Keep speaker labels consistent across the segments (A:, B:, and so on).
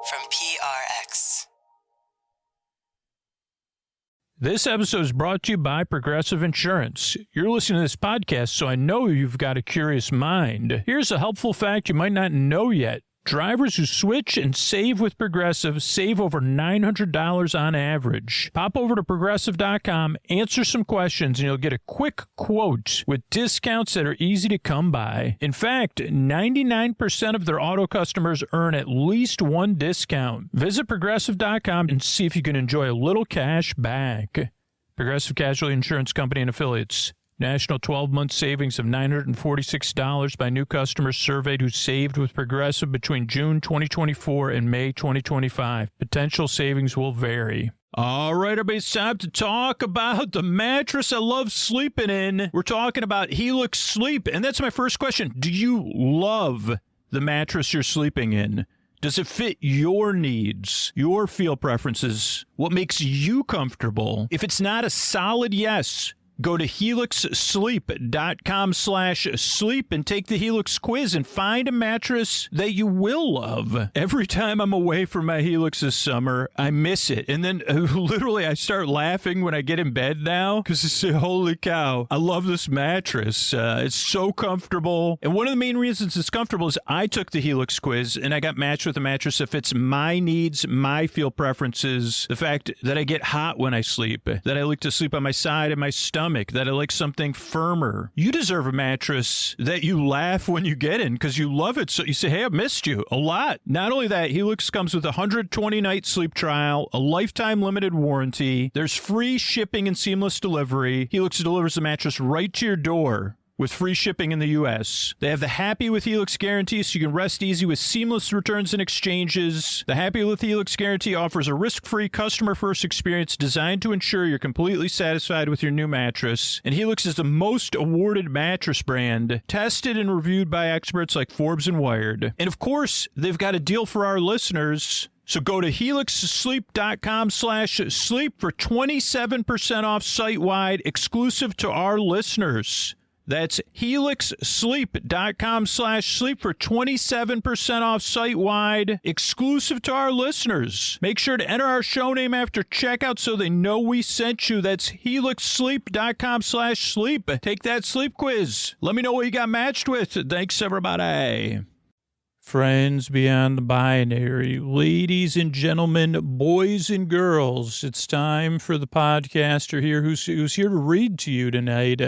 A: from PRX.
B: This episode is brought to you by Progressive Insurance. You're listening to this podcast, so I know you've got a curious mind. Here's a helpful fact you might not know yet. Drivers who switch and save with Progressive save over $900 on average. Pop over to Progressive.com, answer some questions, and you'll get a quick quote with discounts that are easy to come by. In fact, 99% of their auto customers earn at least one discount. Visit Progressive.com and see if you can enjoy a little cash back. Progressive Casualty Insurance Company and Affiliates. National 12-month savings of $946 by new customers surveyed who saved with Progressive between June 2024 and May 2025. Potential savings will vary. All right, everybody, it's time to talk about the mattress I love sleeping in. We're talking about Helix Sleep, and that's my first question. Do you love the mattress you're sleeping in? Does it fit your needs, your feel preferences, what makes you comfortable? If it's not a solid yes, go to helixsleep.com/sleep and take the Helix quiz and find a mattress that you will love. Every time I'm away from my Helix this summer, I miss it. And then literally I start laughing when I get in bed now because I say, holy cow, I love this mattress. It's so comfortable. And one of the main reasons it's comfortable is I took the Helix quiz and I got matched with a mattress that fits my needs, my feel preferences, the fact that I get hot when I sleep, that I like to sleep on my side and my stomach, that I like something firmer. You deserve a mattress that you laugh when you get in because you love it. So you say, hey, I've missed you a lot. Not only that, Helix comes with a 120-night sleep trial, a lifetime limited warranty. There's free shipping and seamless delivery. Helix delivers the mattress right to your door with free shipping in the U.S. They have the Happy with Helix guarantee, so you can rest easy with seamless returns and exchanges. The Happy with Helix guarantee offers a risk-free, customer-first experience designed to ensure you're completely satisfied with your new mattress. And Helix is the most awarded mattress brand, tested and reviewed by experts like Forbes and Wired. And of course, they've got a deal for our listeners. So go to helixsleep.com/sleep for 27% off site-wide, exclusive to our listeners. That's helixsleep.com/sleep for 27% off site-wide, exclusive to our listeners. Make sure to enter our show name after checkout so they know we sent you. That's helixsleep.com/sleep. Take that sleep quiz. Let me know what you got matched with. Thanks, everybody. Friends beyond the binary, ladies and gentlemen, boys and girls, it's time for the podcaster here who's here to read to you tonight.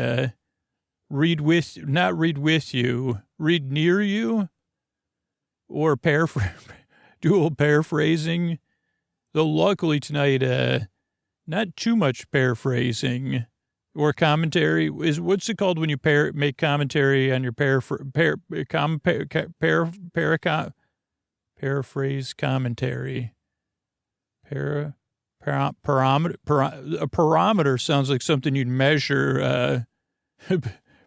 B: Read near you, or dual paraphrasing. Though luckily tonight, not too much paraphrasing or commentary. What's it called when you make commentary on your paraphrase commentary? A parameter sounds like something you'd measure.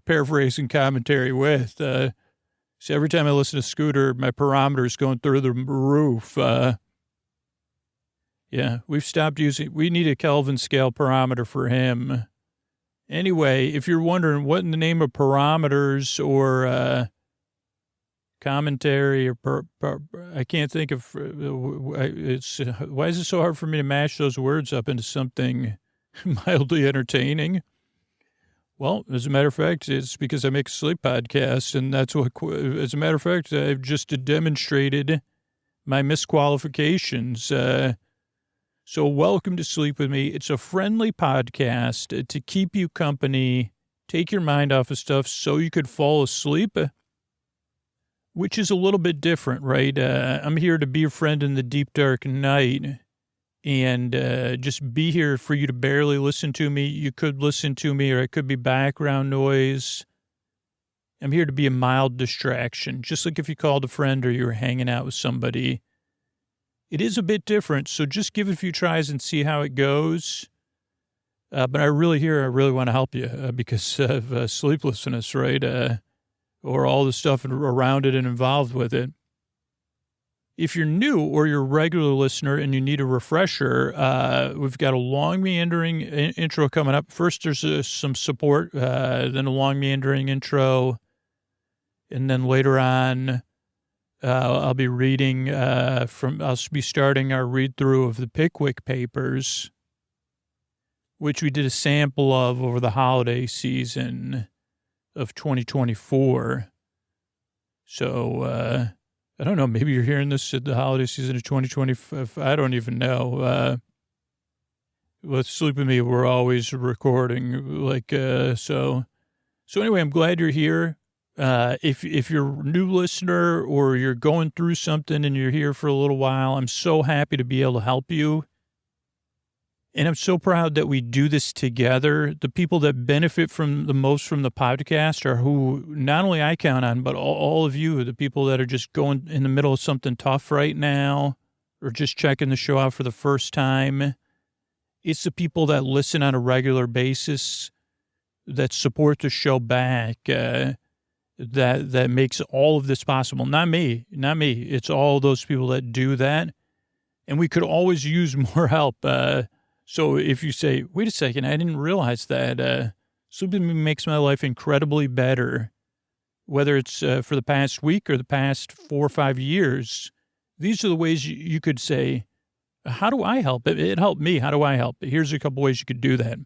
B: Paraphrasing commentary with. So every time I listen to Scooter, my parameter is going through the roof. Yeah, we've stopped using, we need a Kelvin scale parameter for him. Anyway, if you're wondering what in the name of parameters or commentary or I can't think of, why is it so hard for me to mash those words up into something mildly entertaining? Well, as a matter of fact, it's because I make a sleep podcast, and that's what, as a matter of fact, I've just demonstrated my misqualifications. So welcome to Sleep With Me. It's a friendly podcast to keep you company, take your mind off of stuff so you could fall asleep, which is a little bit different, right? I'm here to be your friend in the deep, dark night. And just be here for you to barely listen to me. You could listen to me, or it could be background noise. I'm here to be a mild distraction, just like if you called a friend or you were hanging out with somebody. It is a bit different, so just give it a few tries and see how it goes. But I really want to help you because of sleeplessness, right? Or all the stuff around it and involved with it. If you're new or you're a regular listener and you need a refresher, we've got a long meandering intro coming up. First, there's some support, then a long meandering intro. And then later on, I'll be reading I'll be starting our read-through of the Pickwick Papers, which we did a sample of over the holiday season of 2024. So, I don't know, maybe you're hearing this at the holiday season of 2025. I don't even know. With Sleep With Me, we're always recording, so anyway, I'm glad you're here. If you're a new listener or you're going through something and you're here for a little while, I'm so happy to be able to help you. And I'm so proud that we do this together. The people that benefit from the most from the podcast are who not only I count on, but all of you, the people that are just going in the middle of something tough right now or just checking the show out for the first time. It's the people that listen on a regular basis, that support the show back, that makes all of this possible. Not me. It's all those people that do that. And we could always use more help. So if you say, wait a second, I didn't realize that Sleep With Me makes my life incredibly better, whether it's for the past week or the past 4 or 5 years, these are the ways you could say, how do I help? It helped me. How do I help? Here's a couple ways you could do that.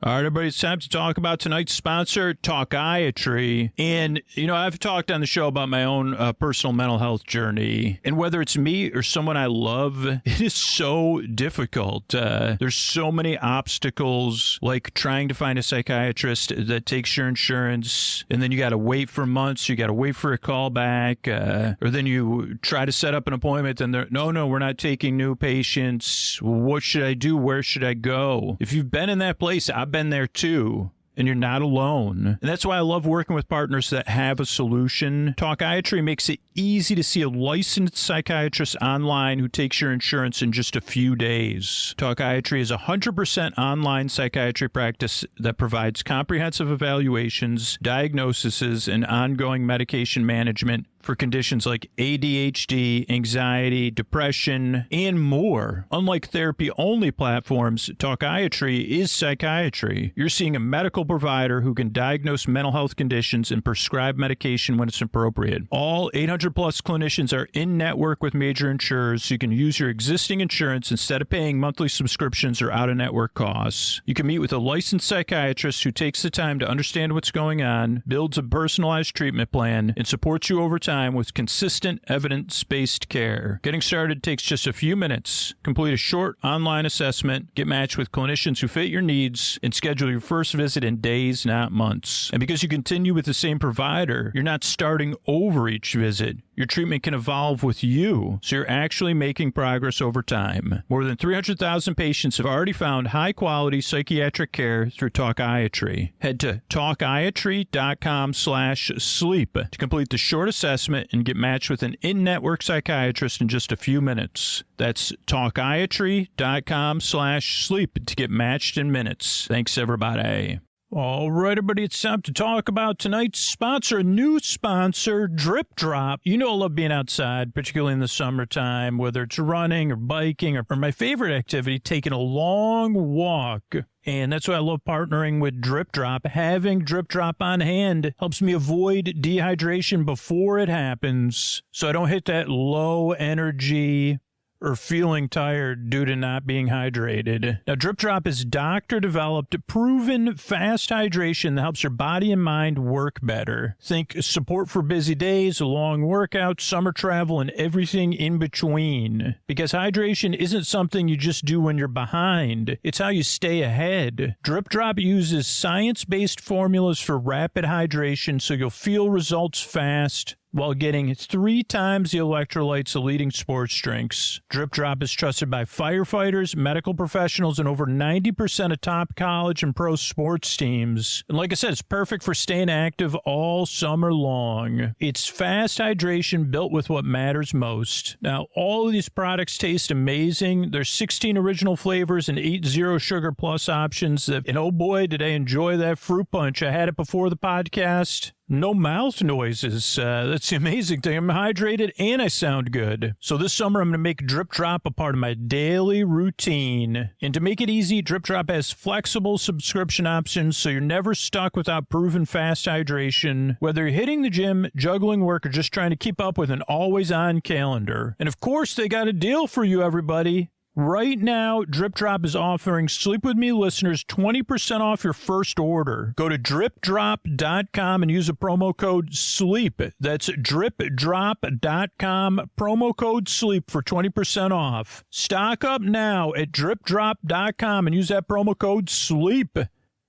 B: All right, everybody, it's time to talk about tonight's sponsor, Talkiatry. And, I've talked on the show about my own personal mental health journey. And whether it's me or someone I love, it is so difficult. There's so many obstacles, like trying to find a psychiatrist that takes your insurance. And then you got to wait for months. You got to wait for a call back. Or then you try to set up an appointment and they're, no, we're not taking new patients. What should I do? Where should I go? If you've been in that place, I've been there too, and you're not alone. And that's why I love working with partners that have a solution. Talkiatry makes it easy to see a licensed psychiatrist online who takes your insurance in just a few days. Talkiatry is a 100% online psychiatry practice that provides comprehensive evaluations, diagnoses, and ongoing medication management for conditions like ADHD, anxiety, depression, and more. Unlike therapy-only platforms, Talkiatry is psychiatry. You're seeing a medical provider who can diagnose mental health conditions and prescribe medication when it's appropriate. All 800-plus clinicians are in-network with major insurers, so you can use your existing insurance instead of paying monthly subscriptions or out-of-network costs. You can meet with a licensed psychiatrist who takes the time to understand what's going on, builds a personalized treatment plan, and supports you over time with consistent, evidence-based care. Getting started takes just a few minutes. Complete a short online assessment, get matched with clinicians who fit your needs, and schedule your first visit in days, not months. And because you continue with the same provider, you're not starting over each visit. Your treatment can evolve with you, so you're actually making progress over time. More than 300,000 patients have already found high-quality psychiatric care through Talkiatry. Head to talkiatry.com/sleep to complete the short assessment and get matched with an in-network psychiatrist in just a few minutes. That's talkiatry.com/sleep to get matched in minutes. Thanks, everybody. All right, everybody, it's time to talk about tonight's sponsor, a new sponsor, Drip Drop. You know I love being outside, particularly in the summertime, whether it's running or biking or my favorite activity, taking a long walk. And that's why I love partnering with Drip Drop. Having Drip Drop on hand helps me avoid dehydration before it happens, so I don't hit that low energy or feeling tired due to not being hydrated. Now, Drip Drop is doctor-developed, proven fast hydration that helps your body and mind work better. Think support for busy days, long workouts, summer travel, and everything in between. Because hydration isn't something you just do when you're behind. It's how you stay ahead. Drip Drop uses science-based formulas for rapid hydration so you'll feel results fast while getting 3 times the electrolytes of leading sports drinks. Drip Drop is trusted by firefighters, medical professionals, and over 90% of top college and pro sports teams. And like I said, it's perfect for staying active all summer long. It's fast hydration built with what matters most. Now, all of these products taste amazing. There's 16 original flavors and 8 zero sugar plus options. And oh boy, did I enjoy that fruit punch. I had it before the podcast. No mouth noises. That's the amazing thing. I'm hydrated and I sound good. So this summer, I'm going to make Drip Drop a part of my daily routine. And to make it easy, Drip Drop has flexible subscription options, so you're never stuck without proven fast hydration, whether you're hitting the gym, juggling work, or just trying to keep up with an always-on calendar. And of course, they got a deal for you, everybody. Right now, Drip Drop is offering Sleep With Me listeners 20% off your first order. Go to dripdrop.com and use the promo code SLEEP. That's dripdrop.com, promo code SLEEP for 20% off. Stock up now at dripdrop.com and use that promo code SLEEP.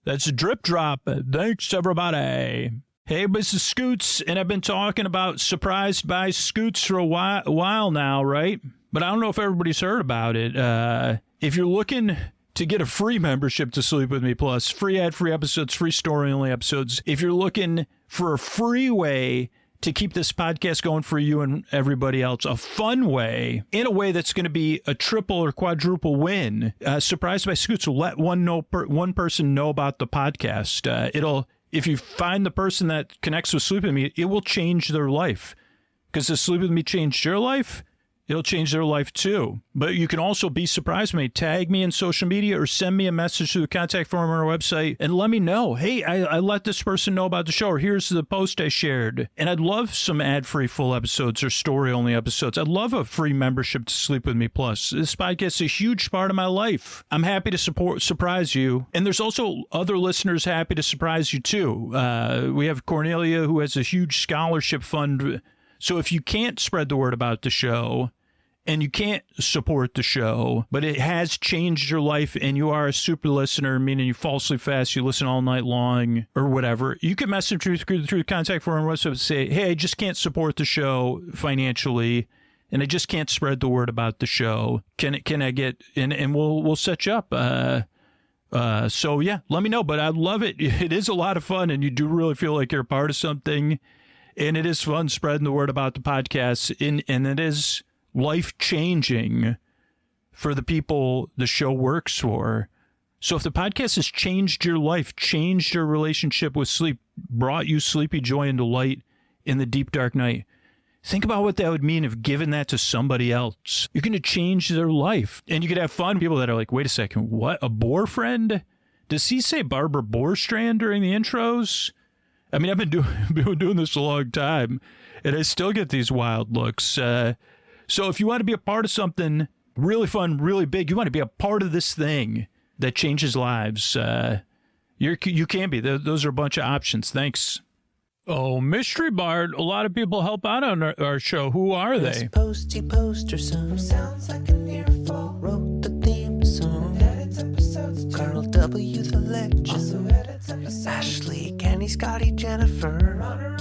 B: That's Drip Drop. Thanks, everybody. Hey, this is Scoots, and I've been talking about Surprised by Scoots for a while now, right? But I don't know if everybody's heard about it. If you're looking to get a free membership to Sleep With Me Plus, free ad-free episodes, free story-only episodes, if you're looking for a free way to keep this podcast going for you and everybody else, a fun way, in a way that's going to be a triple or quadruple win, Surprised by Scoots will let one person know about the podcast. If you find the person that connects with Sleep With Me, it will change their life. Because if Sleep With Me changed your life, it'll change their life too. But you can also be surprised by me. Tag me in social media or send me a message through the contact form on our website and let me know, hey, I let this person know about the show, or here's the post I shared. And I'd love some ad-free full episodes or story-only episodes. I'd love a free membership to Sleep With Me Plus. This podcast is a huge part of my life. I'm happy to surprise you. And there's also other listeners happy to surprise you too. We have Cornelia, who has a huge scholarship fund. So if you can't spread the word about the show, and you can't support the show, but it has changed your life and you are a super listener, meaning you fall asleep fast, you listen all night long, or whatever, you can message through the contact form on our website and say, hey, I just can't support the show financially, and I just can't spread the word about the show. Can I get, and we'll set you up. So yeah, let me know, but I'd love it. It is a lot of fun, and you do really feel like you're a part of something, and it is fun spreading the word about the podcast, and it is life-changing for the people the show works for. So if the podcast has changed your life, changed your relationship with sleep, brought you sleepy joy and delight in the deep, dark night, think about what that would mean if given that to somebody else. You're going to change their life. And you could have fun. People that are like, wait a second, what? A boar friend? Does he say Barbara Boorstrand during the intros? I mean, I've been doing this a long time, and I still get these wild looks. So if you want to be a part of something really fun, really big, you want to be a part of this thing that changes lives, you can be. Those are a bunch of options. Thanks. Oh, Mystery Bard, a lot of people help out on our show. Who are they?
C: Posty poster son sounds like an earful. Wrote the theme song. Edits episodes too. Carl W. the legend. Also edits episodes. Ashley, Kenny, Scotty, Jennifer. Runner.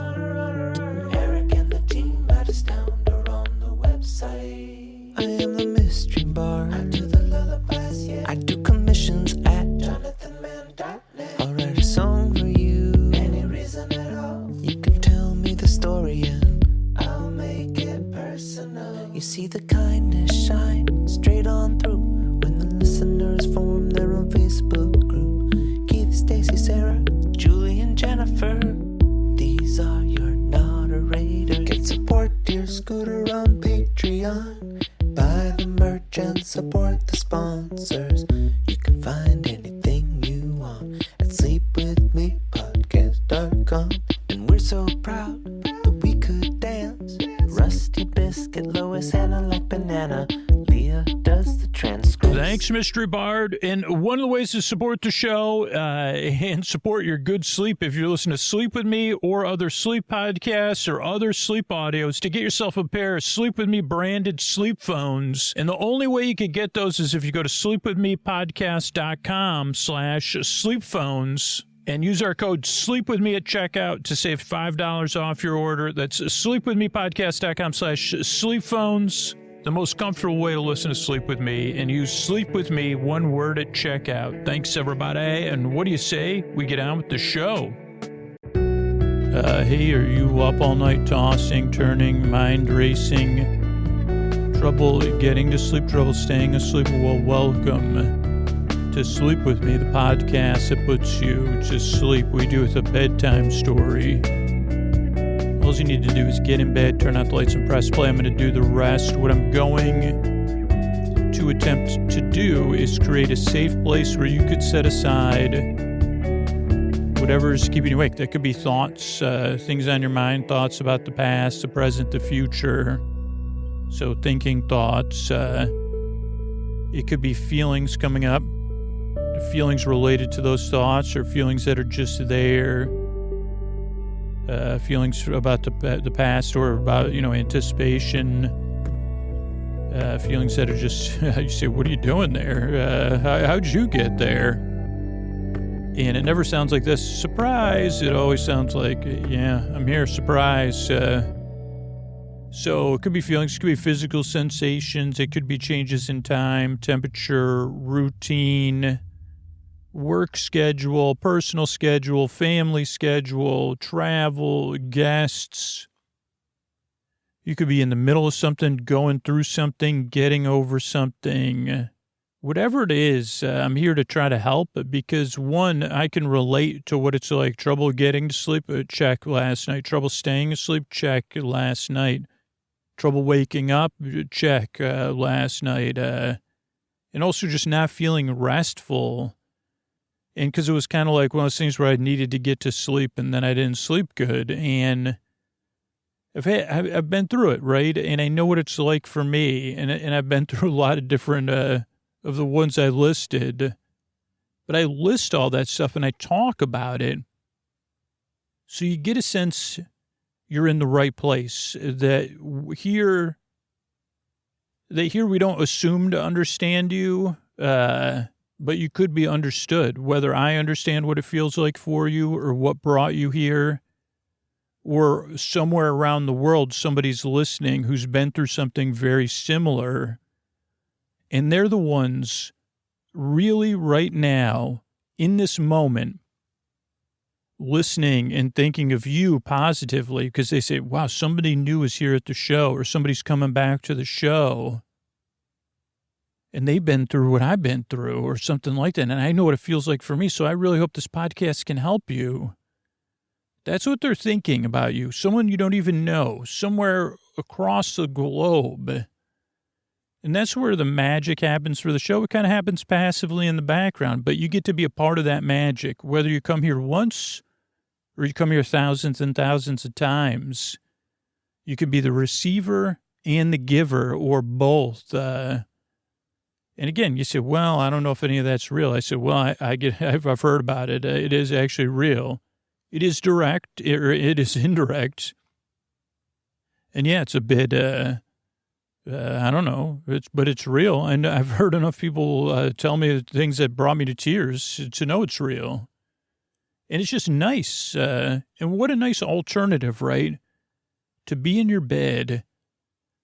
C: Eric and the team at Astound are on the website. I am the Mystery Bard. I do the lullabies, yeah. I do commissions at JonathanMann.net. I'll write a song for you. Any reason at all. You can tell me the story and I'll make it personal. You see the kindness shine straight on through when the listeners form their own Facebook group. Keith, Stacy, Sarah, Julie, and Jennifer. These are your moderators. Get support dear Scooter on Patreon. Buy the merch and support the sponsors. You can find anything you want at sleepwithmepodcast.com. And we're so proud that we could dance. Rusty Biscuit, Lois, Hannah like banana. Leah does the transcripts.
B: Thanks, Mystery Bard. And one of the ways to support the show and support your good sleep, if you're listening to Sleep With Me or other sleep podcasts or other sleep audios, to get yourself a pair of Sleep With Me branded sleep phones. And the only way you can get those is if you go to sleepwithmepodcast.com/sleepphones and use our code SLEEPWITHME at checkout to save $5 off your order. That's sleepwithmepodcast.com/sleepphones. The most comfortable way to listen to Sleep With Me, and use Sleep With Me, one word, at checkout. Thanks, everybody. And what do you say we get on with the show? Hey, are you up all night tossing, turning, mind racing, trouble getting to sleep, trouble staying asleep? Well, welcome to Sleep With Me, the podcast that puts you to sleep. We do with a bedtime story all you need to do is get in bed, turn out the lights, and press play. I'm going to do the rest. What I'm going to attempt to do is create a safe place where you could set aside whatever's keeping you awake. That could be thoughts, things on your mind, thoughts about the past, the present, the future. So thinking thoughts. It could be feelings coming up, feelings related to those thoughts, or feelings that are just there. Feelings about the past, or about, anticipation. Feelings that are just, you say, what are you doing there? How'd you get there? And it never sounds like this. Surprise! It always sounds like, yeah, I'm here, surprise. So it could be feelings, it could be physical sensations, it could be changes in time, temperature, routine, work schedule, personal schedule, family schedule, travel, guests. You could be in the middle of something, going through something, getting over something. Whatever it is, I'm here to try to help, because, one, I can relate to what it's like. Trouble getting to sleep, check last night. Trouble staying asleep, check last night. Trouble waking up, check last night. And also just not feeling restful. And because it was kind of like one of those things where I needed to get to sleep and then I didn't sleep good. And I've been through it, right? And I know what it's like for me. And I've been through a lot of different of the ones I listed. But I list all that stuff and I talk about it. So you get a sense you're in the right place. That here we don't assume to understand you, but you could be understood. Whether I understand what it feels like for you or what brought you here, or somewhere around the world somebody's listening who's been through something very similar, and they're the ones really right now, in this moment, listening and thinking of you positively, because they say, wow, somebody new is here at the show, or somebody's coming back to the show, and they've been through what I've been through, or something like that. And I know what it feels like for me. So I really hope this podcast can help you. That's what they're thinking about you. Someone you don't even know, somewhere across the globe. And that's where the magic happens for the show. It kind of happens passively in the background, but you get to be a part of that magic, whether you come here once or you come here thousands and thousands of times. You can be the receiver and the giver, or both. And again, you say, well, I don't know if any of that's real. I said, well, I've heard about it. It is actually real. It is direct, or it is indirect. And yeah, it's a bit, I don't know, but it's real. And I've heard enough people tell me things that brought me to tears to know it's real. And it's just nice. And what a nice alternative, right? To be in your bed,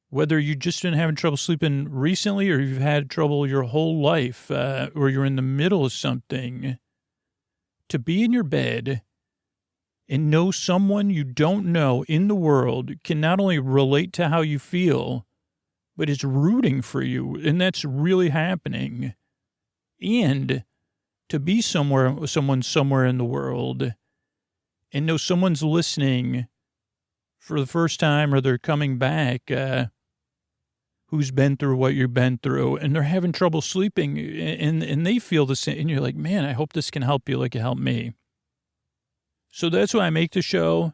B: whether you just been having trouble sleeping recently, or you've had trouble your whole life, or you're in the middle of something, to be in your bed and know someone you don't know in the world can not only relate to how you feel, but is rooting for you, and that's really happening. And to be someone somewhere in the world and know someone's listening for the first time, or they're coming back, who's been through what you've been through, and they're having trouble sleeping, and they feel the same, and you're like, man, I hope this can help you like it helped me. So that's why I make the show.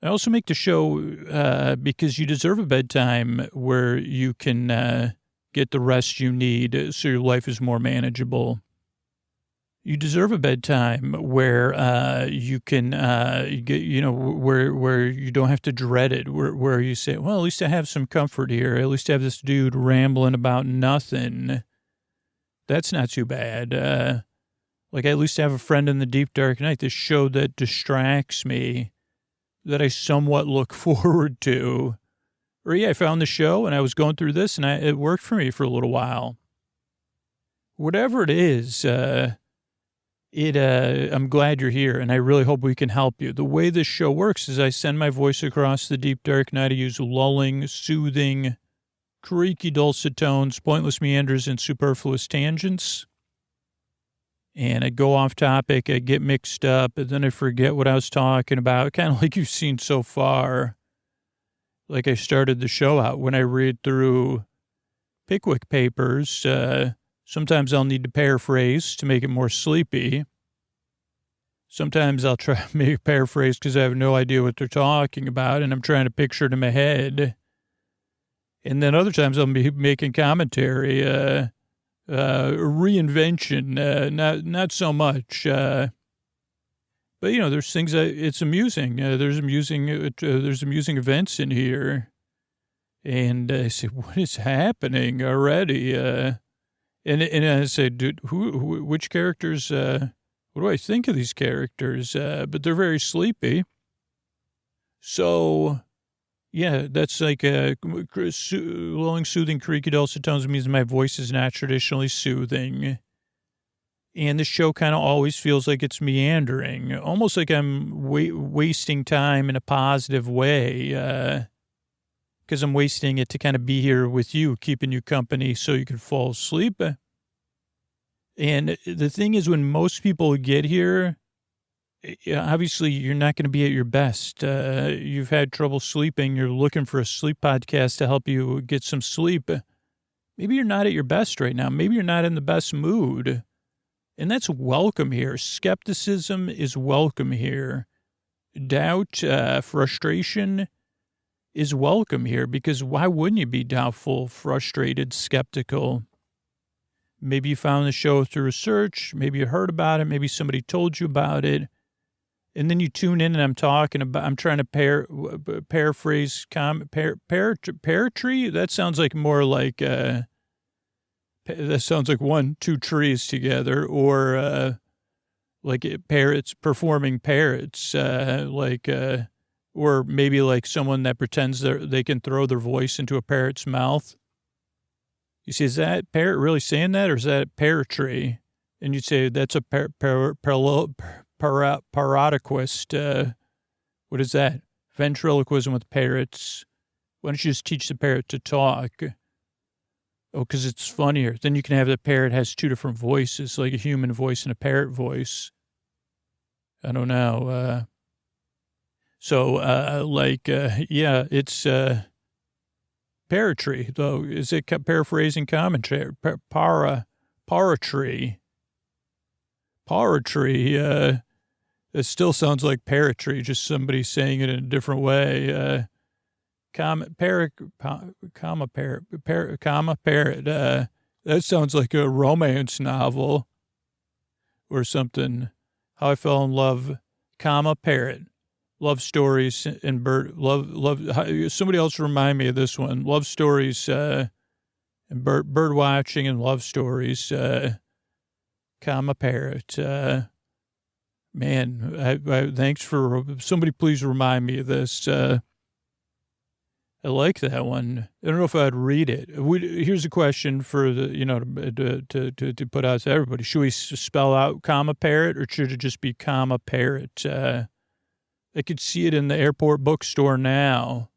B: I also make the show because you deserve a bedtime where you can get the rest you need so your life is more manageable. You deserve a bedtime where you can get, where you don't have to dread it, where you say, well, at least I have some comfort here. At least I have this dude rambling about nothing. That's not too bad. Like, I at least have a friend in the deep, dark night, this show that distracts me, that I somewhat look forward to. Or, yeah, I found the show, and I was going through this, and it worked for me for a little while. Whatever it is, I'm glad you're here, and I really hope we can help you. The way this show works is I send my voice across the deep, dark night. I use lulling, soothing, creaky, dulcet tones, pointless meanders, and superfluous tangents. and I'd go off topic, I'd get mixed up, and then I forget what I was talking about, kind of like you've seen so far. Like I started the show out when I read through Pickwick Papers. Sometimes I'll need to paraphrase to make it more sleepy. Sometimes I'll try to make a paraphrase because I have no idea what they're talking about, and I'm trying to picture it in my head. And then other times I'll be making commentary, reinvention, not so much. But, there's things it's amusing. There's amusing events in here. And I say, what is happening already? And I say, dude, which characters, what do I think of these characters? But they're very sleepy. So, yeah, that's like long, soothing, creaky, dulcet tones means my voice is not traditionally soothing. And the show kind of always feels like it's meandering, almost like I'm wasting time in a positive way, because I'm wasting it to kind of be here with you, keeping you company so you can fall asleep. And the thing is, when most people get here, obviously you're not going to be at your best. You've had trouble sleeping. You're looking for a sleep podcast to help you get some sleep. Maybe you're not at your best right now. Maybe you're not in the best mood. And that's welcome here. Skepticism is welcome here. Doubt, frustration is welcome here, because why wouldn't you be doubtful, frustrated, skeptical? Maybe you found the show through research. Maybe you heard about it. Maybe somebody told you about it. And then you tune in and I'm trying to paraphrase, pear-tree? That sounds like more like, that sounds like 1-2 trees together, or like parrots performing parrots, or maybe like someone that pretends they can throw their voice into a parrot's mouth. You see, is that parrot really saying that, or is that parrotry? And you'd say that's a parodiquist. What is that? Ventriloquism with parrots. Why don't you just teach the parrot to talk? Oh, because it's funnier. Then you can have the parrot has two different voices, like a human voice and a parrot voice. I don't know. Yeah, it's parrotry, though. Is it paraphrasing commentary? Parrotry. Parrotry. It still sounds like parrotry, just somebody saying it in a different way. Comma parrot. That sounds like a romance novel or something. How I Fell in Love, parrot. Love stories and love. Somebody else remind me of this one. Love stories and bird watching and love stories. Parrot. Man, thanks for somebody. Please remind me of this. I like that one. I don't know if I'd read it. Here's a question for to put out to everybody. Should we spell out parrot, or should it just be parrot? I could see it in the airport bookstore now.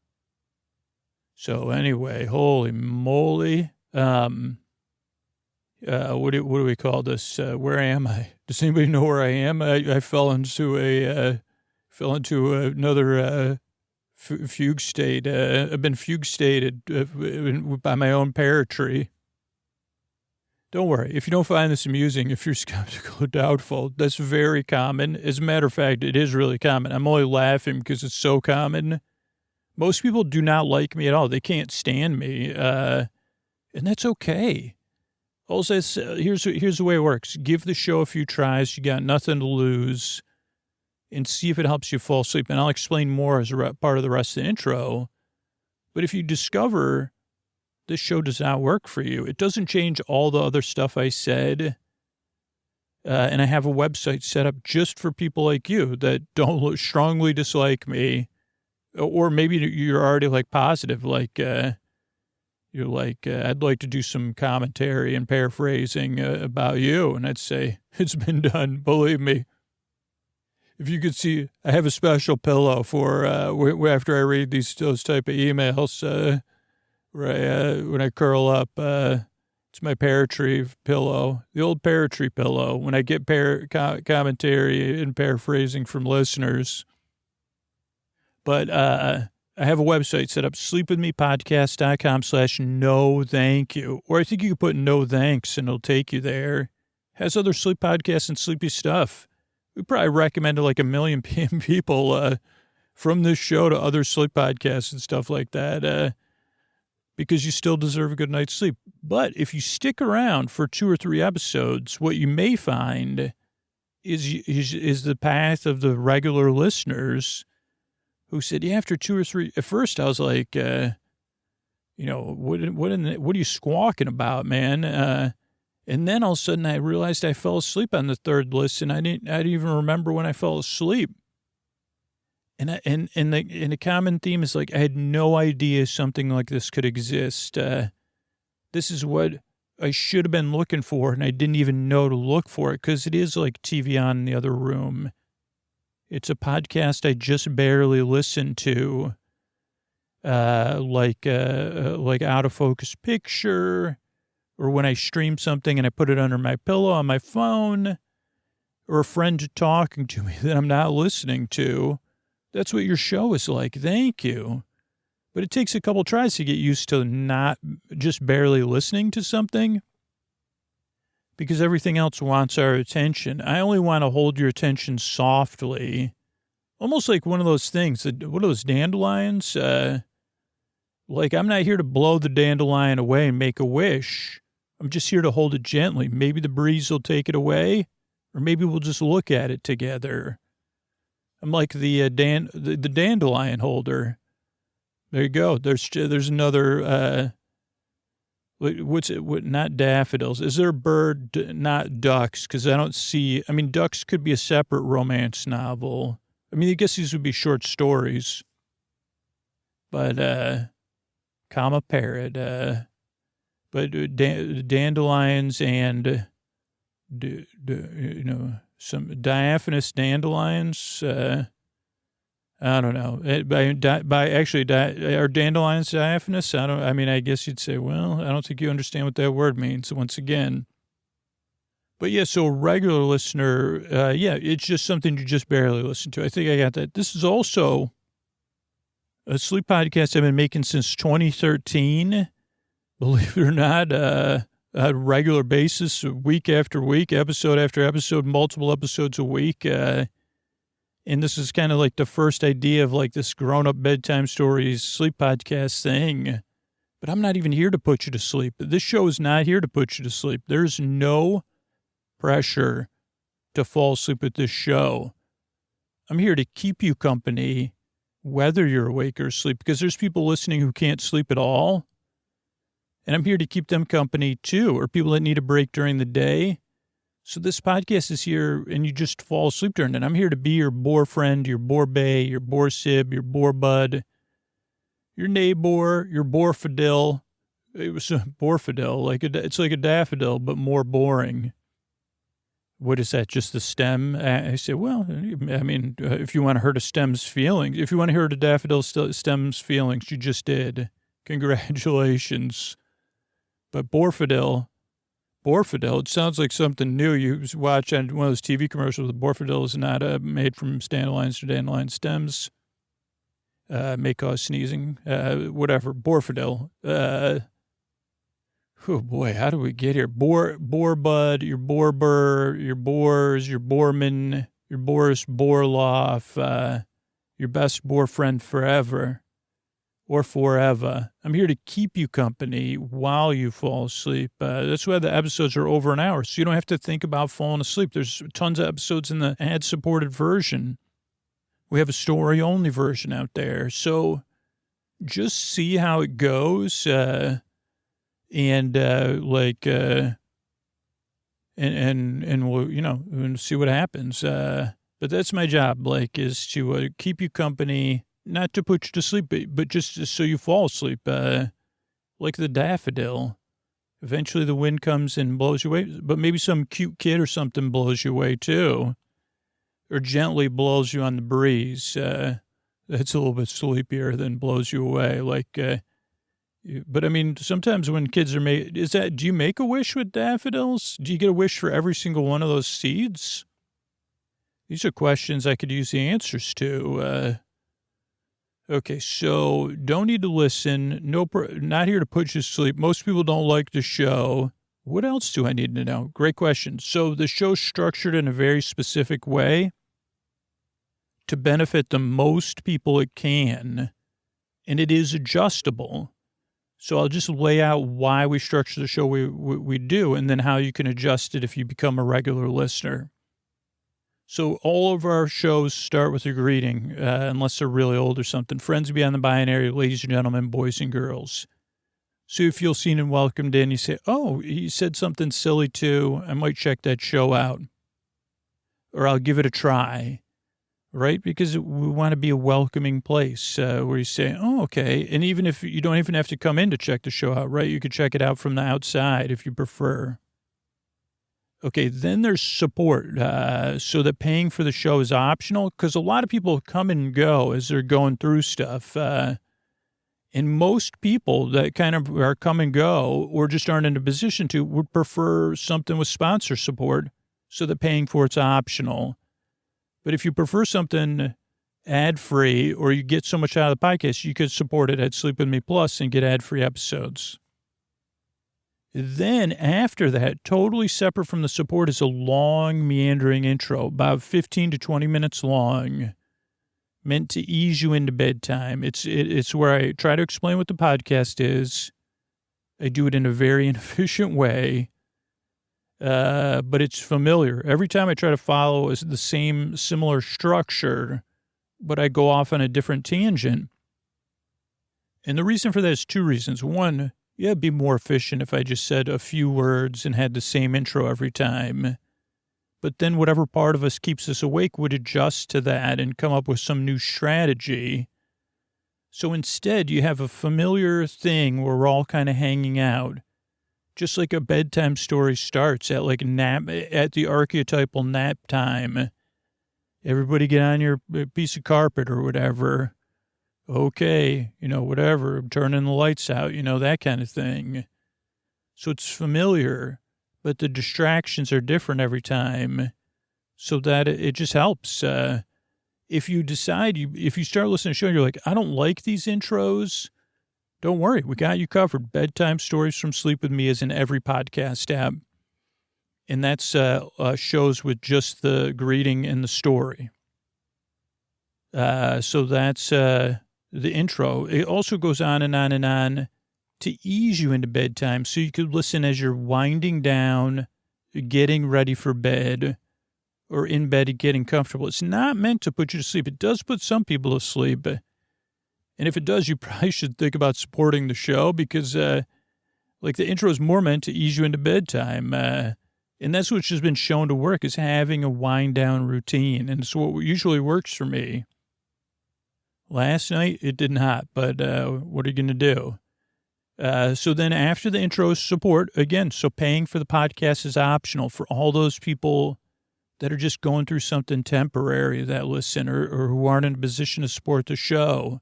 B: So anyway, holy moly. What do we call this? Where am I? Does anybody know where I am? I fell into another fugue state. I've been fugue stated by my own parrotry. Don't worry. If you don't find this amusing, if you're skeptical or doubtful, that's very common. As a matter of fact, it is really common. I'm only laughing because it's so common. Most people do not like me at all. They can't stand me. And that's okay. Also, here's the way it works. Give the show a few tries. You got nothing to lose. And see if it helps you fall asleep. And I'll explain more as a part of the rest of the intro. But if you discover this show does not work for you, it doesn't change all the other stuff I said. And I have a website set up just for people like you that don't strongly dislike me. Or maybe you're already like positive, like you're like, I'd like to do some commentary and paraphrasing about you. And I'd say, it's been done, believe me. If you could see, I have a special pillow for after I read those type of emails, when I curl up. It's It's my Paratree pillow, the old Paratree pillow. When I get commentary and paraphrasing from listeners. But I have a website set up, sleepwithmepodcast.com/no thank you. Or I think you can put no thanks and it'll take you there. Has other sleep podcasts and sleepy stuff. We probably recommended like 1 million people from this show to other sleep podcasts and stuff like that. Because you still deserve a good night's sleep. But if you stick around for 2 or 3 episodes, what you may find is the path of the regular listeners who said, yeah, after 2 or 3, at first I was like, what are you squawking about, man? And then all of a sudden I realized I fell asleep on the 3rd listen. I didn't even remember when I fell asleep. And the common theme is like, I had no idea something like this could exist. This is what I should have been looking for, and I didn't even know to look for it because it is like TV on in the other room. It's a podcast I just barely listen to, like Out of Focus Picture, or when I stream something and I put it under my pillow on my phone, or a friend talking to me that I'm not listening to. That's what your show is like. Thank you. But it takes a couple tries to get used to not just barely listening to something because everything else wants our attention. I only want to hold your attention softly, almost like one of those things, what are those dandelions? Like I'm not here to blow the dandelion away and make a wish. I'm just here to hold it gently. Maybe the breeze will take it away, or maybe we'll just look at it together. I'm like the dandelion holder. There you go. There's another, what's it? Not daffodils. Is there a bird? Not ducks. Cause I don't see, ducks could be a separate romance novel. I guess these would be short stories, but, comma parrot, but dandelions and, some diaphanous dandelions. I don't know. Are dandelions diaphanous? I guess you'd say, well, I don't think you understand what that word means once again. But yeah, so a regular listener, it's just something you just barely listen to. I think I got that. This is also a sleep podcast I've been making since 2013. Believe it or not, on a regular basis, week after week, episode after episode, multiple episodes a week. And this is kind of like the first idea of like this grown-up bedtime stories sleep podcast thing. But I'm not even here to put you to sleep. This show is not here to put you to sleep. There's no pressure to fall asleep with this show. I'm here to keep you company, whether you're awake or asleep, because there's people listening who can't sleep at all. And I'm here to keep them company too, or people that need a break during the day. So this podcast is here and you just fall asleep during it. I'm here to be your boar friend, your boar bay, your boar sib, your boar bud, your neighbor, your boar fidel. It was a boar fidel, it's like a daffodil, but more boring. What is that? Just the stem? I say, well, if you want to hurt a stem's feelings, if you want to hurt a daffodil stem's feelings, you just did. Congratulations. But Borfidel, it sounds like something new. You watch on one of those TV commercials. Borfidel is not made from dandelions or dandelion stems. May cause sneezing. Whatever. Borfidel. Oh boy, how do we get here? Boar bud, your boar burr, your boars, your boarman, your Boris Borloff, your best boar friend forever. Or forever. I'm here to keep you company while you fall asleep. That's why the episodes are over an hour, so you don't have to think about falling asleep. There's tons of episodes in the ad-supported version. We have a story-only version out there. So just see how it goes, and we'll, and see what happens. But that's my job, is to keep you company. Not to put you to sleep, but just so you fall asleep, like the daffodil. Eventually the wind comes and blows you away, but maybe some cute kid or something blows you away too, or gently blows you on the breeze. That's a little bit sleepier than blows you away. But I mean, sometimes when kids are made, do you make a wish with daffodils? Do you get a wish for every single one of those seeds? These are questions I could use the answers to. Okay, so don't need to listen. Not here to put you to sleep. Most people don't like the show. What else do I need to know? Great question. So the show's structured in a very specific way to benefit the most people it can, and it is adjustable. So I'll just lay out why we structure the show we do, and then how you can adjust it if you become a regular listener. So all of our shows start with a greeting, unless they're really old or something. Friends beyond the binary, ladies and gentlemen, boys and girls. So you feel seen and welcomed in, you say, oh, he said something silly too. I might check that show out. Or I'll give it a try, right? Because we want to be a welcoming place where you say, oh, okay. And even if you don't even have to come in to check the show out, right? You could check it out from the outside if you prefer. Okay, then there's support, so that paying for the show is optional, because a lot of people come and go as they're going through stuff. And most people that kind of are come and go or just aren't in a position to would prefer something with sponsor support, so that paying for it's optional. But if you prefer something ad-free or you get so much out of the podcast, you could support it at Sleep With Me Plus and get ad-free episodes. Then after that, totally separate from the support, is a long, meandering intro, about 15 to 20 minutes long, meant to ease you into bedtime. It's where I try to explain what the podcast is. I do it in a very inefficient way, but it's familiar. Every time I try to follow the same similar structure, but I go off on a different tangent. And the reason for that is two reasons. One, yeah, it'd be more efficient if I just said a few words and had the same intro every time. But then whatever part of us keeps us awake would adjust to that and come up with some new strategy. So instead, you have a familiar thing where we're all kind of hanging out. Just like a bedtime story starts at at the archetypal nap time. Everybody get on your piece of carpet or whatever. Okay, whatever, turning the lights out, that kind of thing. So it's familiar, but the distractions are different every time, so that it just helps. If you decide, if you start listening to the show, you're like, I don't like these intros, don't worry, we got you covered. Bedtime Stories from Sleep With Me is in every podcast app, and that's shows with just the greeting and the story. So that's... the intro. It also goes on and on and on to ease you into bedtime, so you could listen as you're winding down, getting ready for bed, or in bed and getting comfortable. It's not meant to put you to sleep. It does put some people to sleep. And if it does, you probably should think about supporting the show, because the intro is more meant to ease you into bedtime. And that's what's just been shown to work, is having a wind down routine. And it's what usually works for me. Last night, it did not, but what are you going to do? So then after the intro is support, again, so paying for the podcast is optional for all those people that are just going through something temporary that listen, or who aren't in a position to support the show.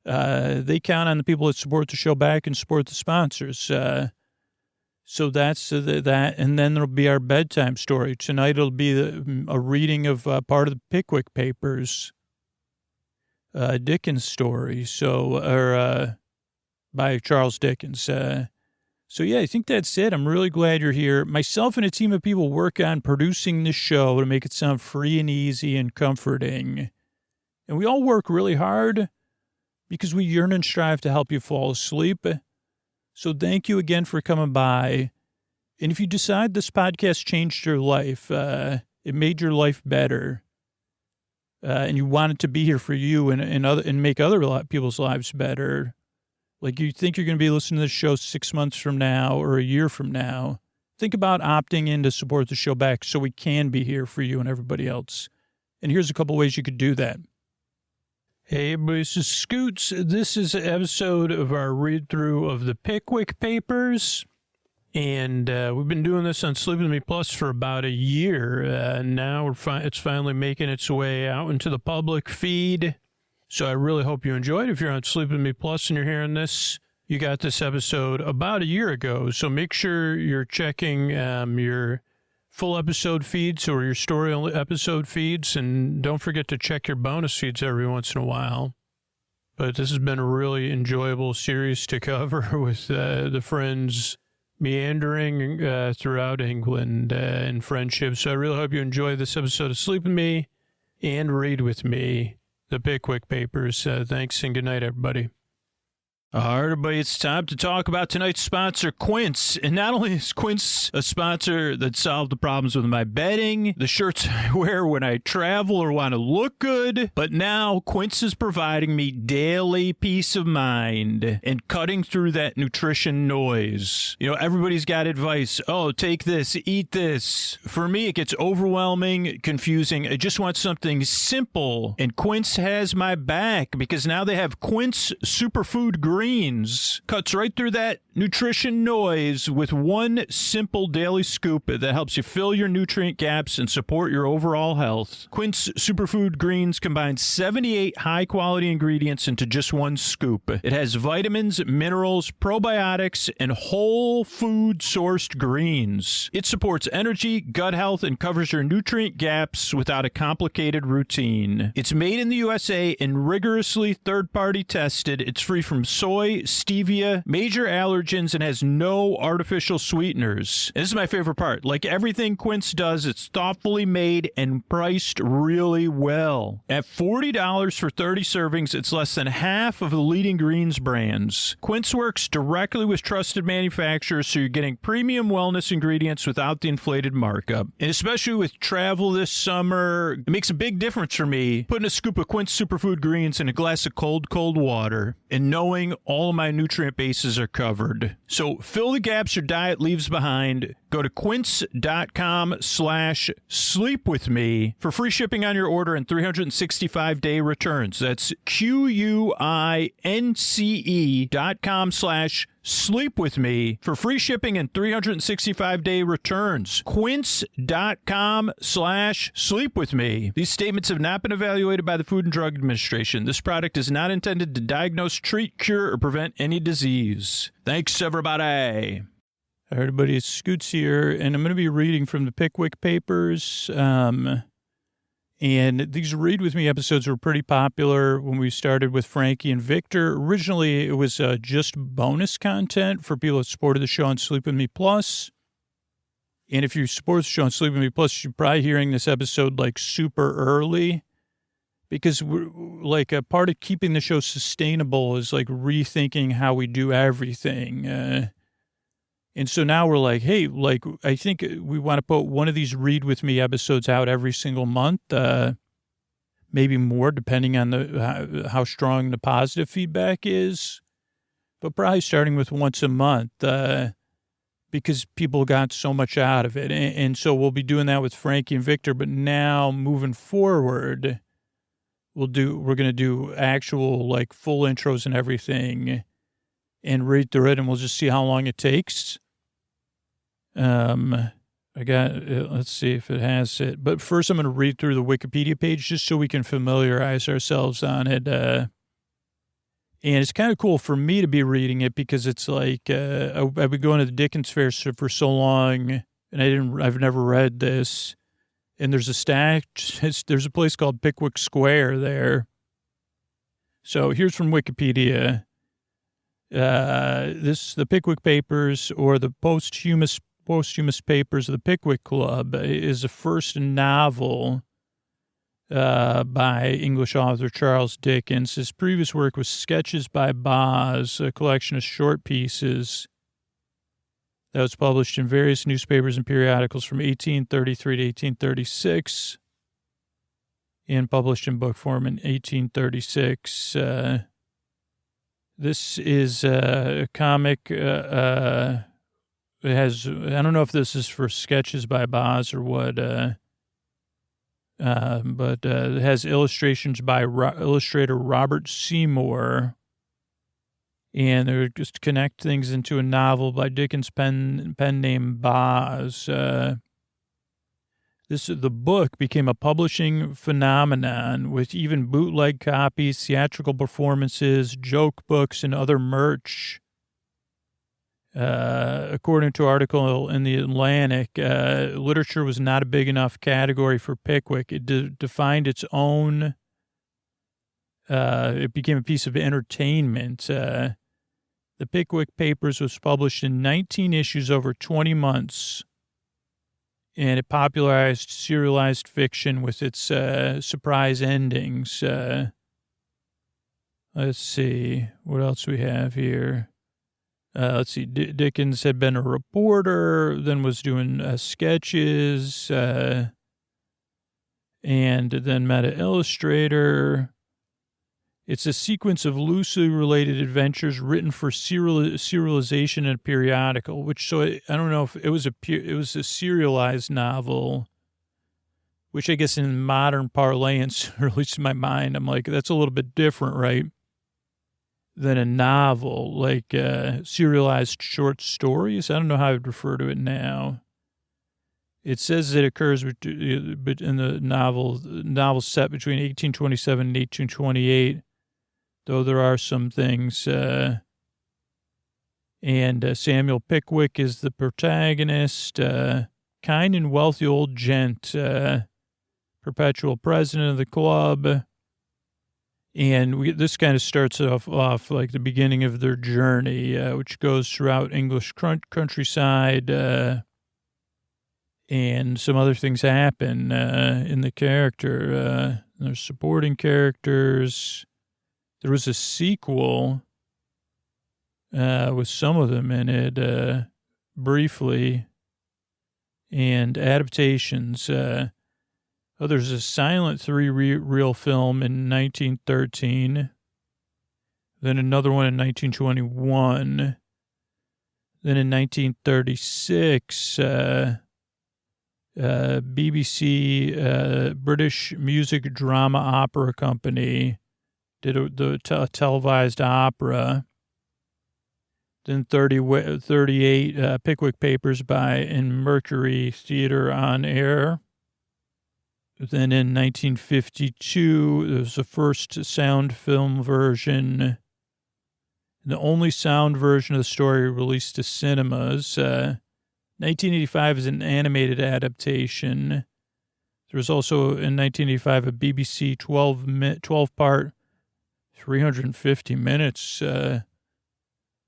B: They count on the people that support the show back and support the sponsors. So that's that, and then there'll be our bedtime story. Tonight it'll be a reading of part of the Pickwick Papers. Dickens story, by Charles Dickens. So yeah, I think that's it. I'm really glad you're here. Myself and a team of people work on producing this show to make it sound free and easy and comforting. And we all work really hard because we yearn and strive to help you fall asleep. So thank you again for coming by. And if you decide this podcast changed your life, it made your life better, and you want it to be here for you and make other people's lives better, like you think you're going to be listening to this show 6 months from now or a year from now, think about opting in to support the show back so we can be here for you and everybody else. And here's a couple ways you could do that. Hey, everybody, this is Scoots. This is an episode of our read-through of the Pickwick Papers. And we've been doing this on Sleep With Me Plus for about a year. Now it's finally making its way out into the public feed. So I really hope you enjoyed. If you're on Sleep With Me Plus and you're hearing this, you got this episode about a year ago. So make sure you're checking your full episode feeds or your story episode feeds. And don't forget to check your bonus feeds every once in a while. But this has been a really enjoyable series to cover with the friends meandering throughout England in friendship. So I really hope you enjoy this episode of Sleep With Me and Read With Me, the Pickwick Papers. Thanks and good night, everybody. All right, everybody, it's time to talk about tonight's sponsor, Quince. And not only is Quince a sponsor that solved the problems with my bedding, the shirts I wear when I travel or want to look good, but now Quince is providing me daily peace of mind and cutting through that nutrition noise. You know, everybody's got advice. Oh, take this, eat this. For me, it gets overwhelming, confusing. I just want something simple. And Quince has my back because now they have Quince Superfood Greens. Cuts right through that nutrition noise with one simple daily scoop that helps you fill your nutrient gaps and support your overall health. Quince Superfood Greens combines 78 high-quality ingredients into just one scoop. It has vitamins, minerals, probiotics, and whole food-sourced greens. It supports energy, gut health, and covers your nutrient gaps without a complicated routine. It's made in the USA and rigorously third-party tested. It's free from soy, stevia, major allergens, and has no artificial sweeteners. And this is my favorite part. Like everything Quince does, it's thoughtfully made and priced really well. At $40 for 30 servings, it's less than half of the leading greens brands. Quince works directly with trusted manufacturers, so you're getting premium wellness ingredients without the inflated markup. And especially with travel this summer, it makes a big difference for me putting a scoop of Quince Superfood Greens in a glass of cold water and knowing all of my nutrient bases are covered. So fill the gaps your diet leaves behind. Go to quince.com/sleepwithme for free shipping on your order and 365-day returns. That's QUINCE.com/sleepwithme for free shipping and 365-day returns. Quince.com/sleepwithme. These statements have not been evaluated by the Food and Drug Administration. This product is not intended to diagnose, treat, cure, or prevent any disease. Thanks, everybody. Everybody, it's Scoots here, and I'm going to be reading from the Pickwick Papers. And these Read With Me episodes were pretty popular when we started with Frankie and Victor. Originally, it was just bonus content for people that supported the show on Sleep With Me Plus. And if you support the show on Sleep With Me Plus, you're probably hearing this episode like super early. Because we're, like a part of keeping the show sustainable is like rethinking how we do everything. And so now we're like, hey, like, I think we want to put one of these Read With Me episodes out every single month, maybe more, depending on how strong the positive feedback is, but probably starting with once a month because people got so much out of it. And so we'll be doing that with Frankie and Victor, but now moving forward, we're going to do actual, like, full intros and everything and read through it, and we'll just see how long it takes. Let's see if it has it. But first I'm going to read through the Wikipedia page just so we can familiarize ourselves on it. And it's kind of cool for me to be reading it because it's like, I've been going to the Dickens Fair for so long and I've never read this. And there's a place called Pickwick Square there. So here's from Wikipedia. The Pickwick Papers, or the posthumous papers of the Pickwick Club, is the first novel by English author Charles Dickens. His previous work was Sketches by Boz, a collection of short pieces that was published in various newspapers and periodicals from 1833 to 1836 and published in book form in 1836. This is a comic. It has, I don't know if this is for Sketches by Boz or what, but it has illustrations by illustrator Robert Seymour. And they're just to connect things into a novel by Dickens' pen name Boz. The book became a publishing phenomenon with even bootleg copies, theatrical performances, joke books, and other merch According to an article in the Atlantic, literature was not a big enough category for Pickwick. It defined its own. It became a piece of entertainment. The Pickwick Papers was published in 19 issues over 20 months, and it popularized serialized fiction with its surprise endings. Let's see. What else we have here? Let's see. Dickens had been a reporter, then was doing sketches, and then met an illustrator. It's a sequence of loosely related adventures written for serialization in a periodical, which, so I don't know if it was a serialized novel, which I guess in modern parlance, or at least in my mind, I'm like, that's a little bit different, right? Than a novel, like serialized short stories. I don't know how I would refer to it now. It says it occurs in the novel set between 1827 and 1828, though there are some things. And Samuel Pickwick is the protagonist, kind and wealthy old gent, perpetual president of the club. And this kind of starts off like the beginning of their journey, which goes throughout English countryside, and some other things happen in the character. There's supporting characters. There was a sequel with some of them in it briefly, and adaptations. There's a silent three-reel film in 1913, then another one in 1921, then in 1936, BBC, British Music Drama Opera Company, did the televised opera. Then 38 Pickwick Papers in Mercury Theatre on Air. Then in 1952, there was the first sound film version, the only sound version of the story released to cinemas. 1985 is an animated adaptation. There was also, in 1985, a BBC 12-part, 350 minutes. I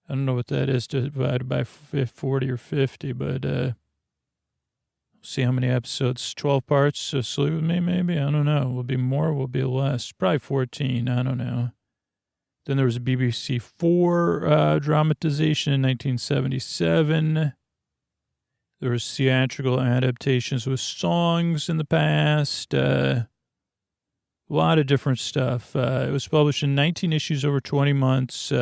B: don't know what that is divided by 40 or 50, but... see how many episodes, 12 parts, so Sleep With Me, maybe? I don't know. Will be more, will be less. Probably 14, I don't know. Then there was a BBC 4 dramatization in 1977. There was theatrical adaptations with songs in the past. A lot of different stuff. It was published in 19 issues over 20 months.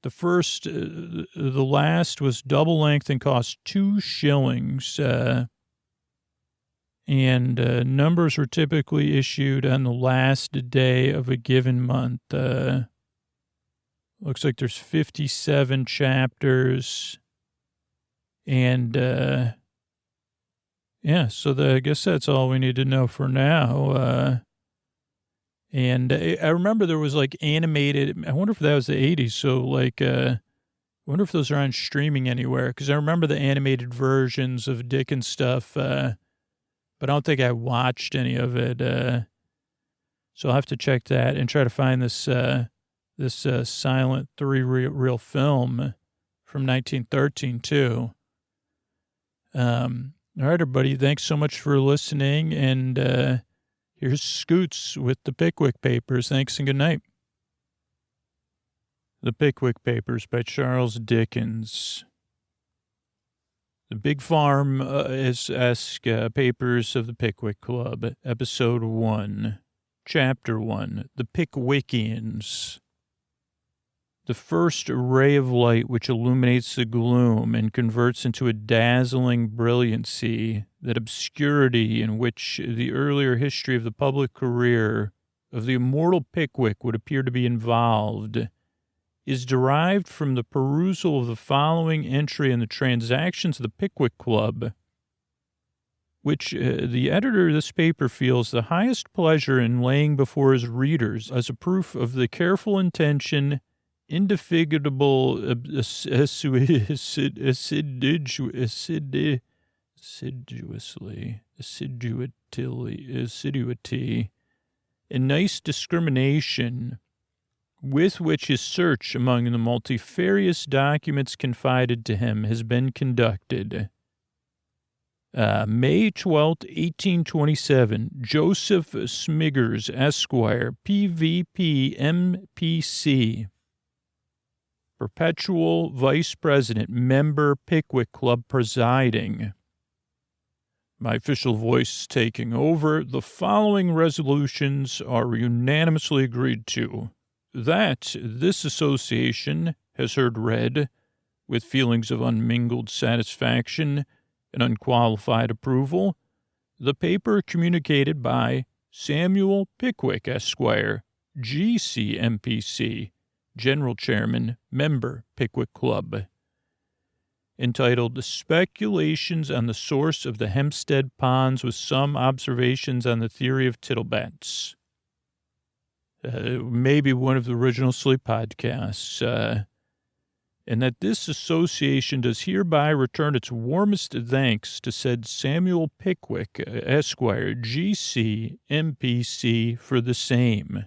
B: The last was double length and cost 2 shillings. And numbers were typically issued on the last day of a given month. Looks like there's 57 chapters. And, yeah, so I guess that's all we need to know for now. And I remember there was like animated, I wonder if that was the 80s. So like, I wonder if those are on streaming anywhere. Because I remember the animated versions of Dickens stuff, but I don't think I watched any of it. So I'll have to check that and try to find this silent three-reel film from 1913 too. All right, everybody. Thanks so much for listening. And, here's Scoots with the Pickwick Papers. Thanks and good night. The Pickwick Papers by Charles Dickens. The Big Farm-esque Papers of the Pickwick Club, Episode 1, Chapter 1, The Pickwickians. The first ray of light which illuminates the gloom and converts into a dazzling brilliancy, that obscurity in which the earlier history of the public career of the immortal Pickwick would appear to be involved, is derived from the perusal of the following entry in the Transactions of the Pickwick Club, which the editor of this paper feels the highest pleasure in laying before his readers as a proof of the careful intention indefatigable, assiduity, and nice discrimination with which his search among the multifarious documents confided to him has been conducted. May 12th, 1827, Joseph Smiggers, Esquire, PVP, MPC, Perpetual Vice President, Member, Pickwick Club, presiding. My official voice taking over. The following resolutions are unanimously agreed to. That this association has heard read, with feelings of unmingled satisfaction and unqualified approval, the paper communicated by Samuel Pickwick, Esquire, G.C. MPC, General Chairman, Member, Pickwick Club, entitled Speculations on the Source of the Hempstead Ponds with Some Observations on the Theory of Tittlebats. Maybe one of the original Sleep podcasts. And that this association does hereby return its warmest thanks to said Samuel Pickwick, Esquire, G.C., MPC, for the same.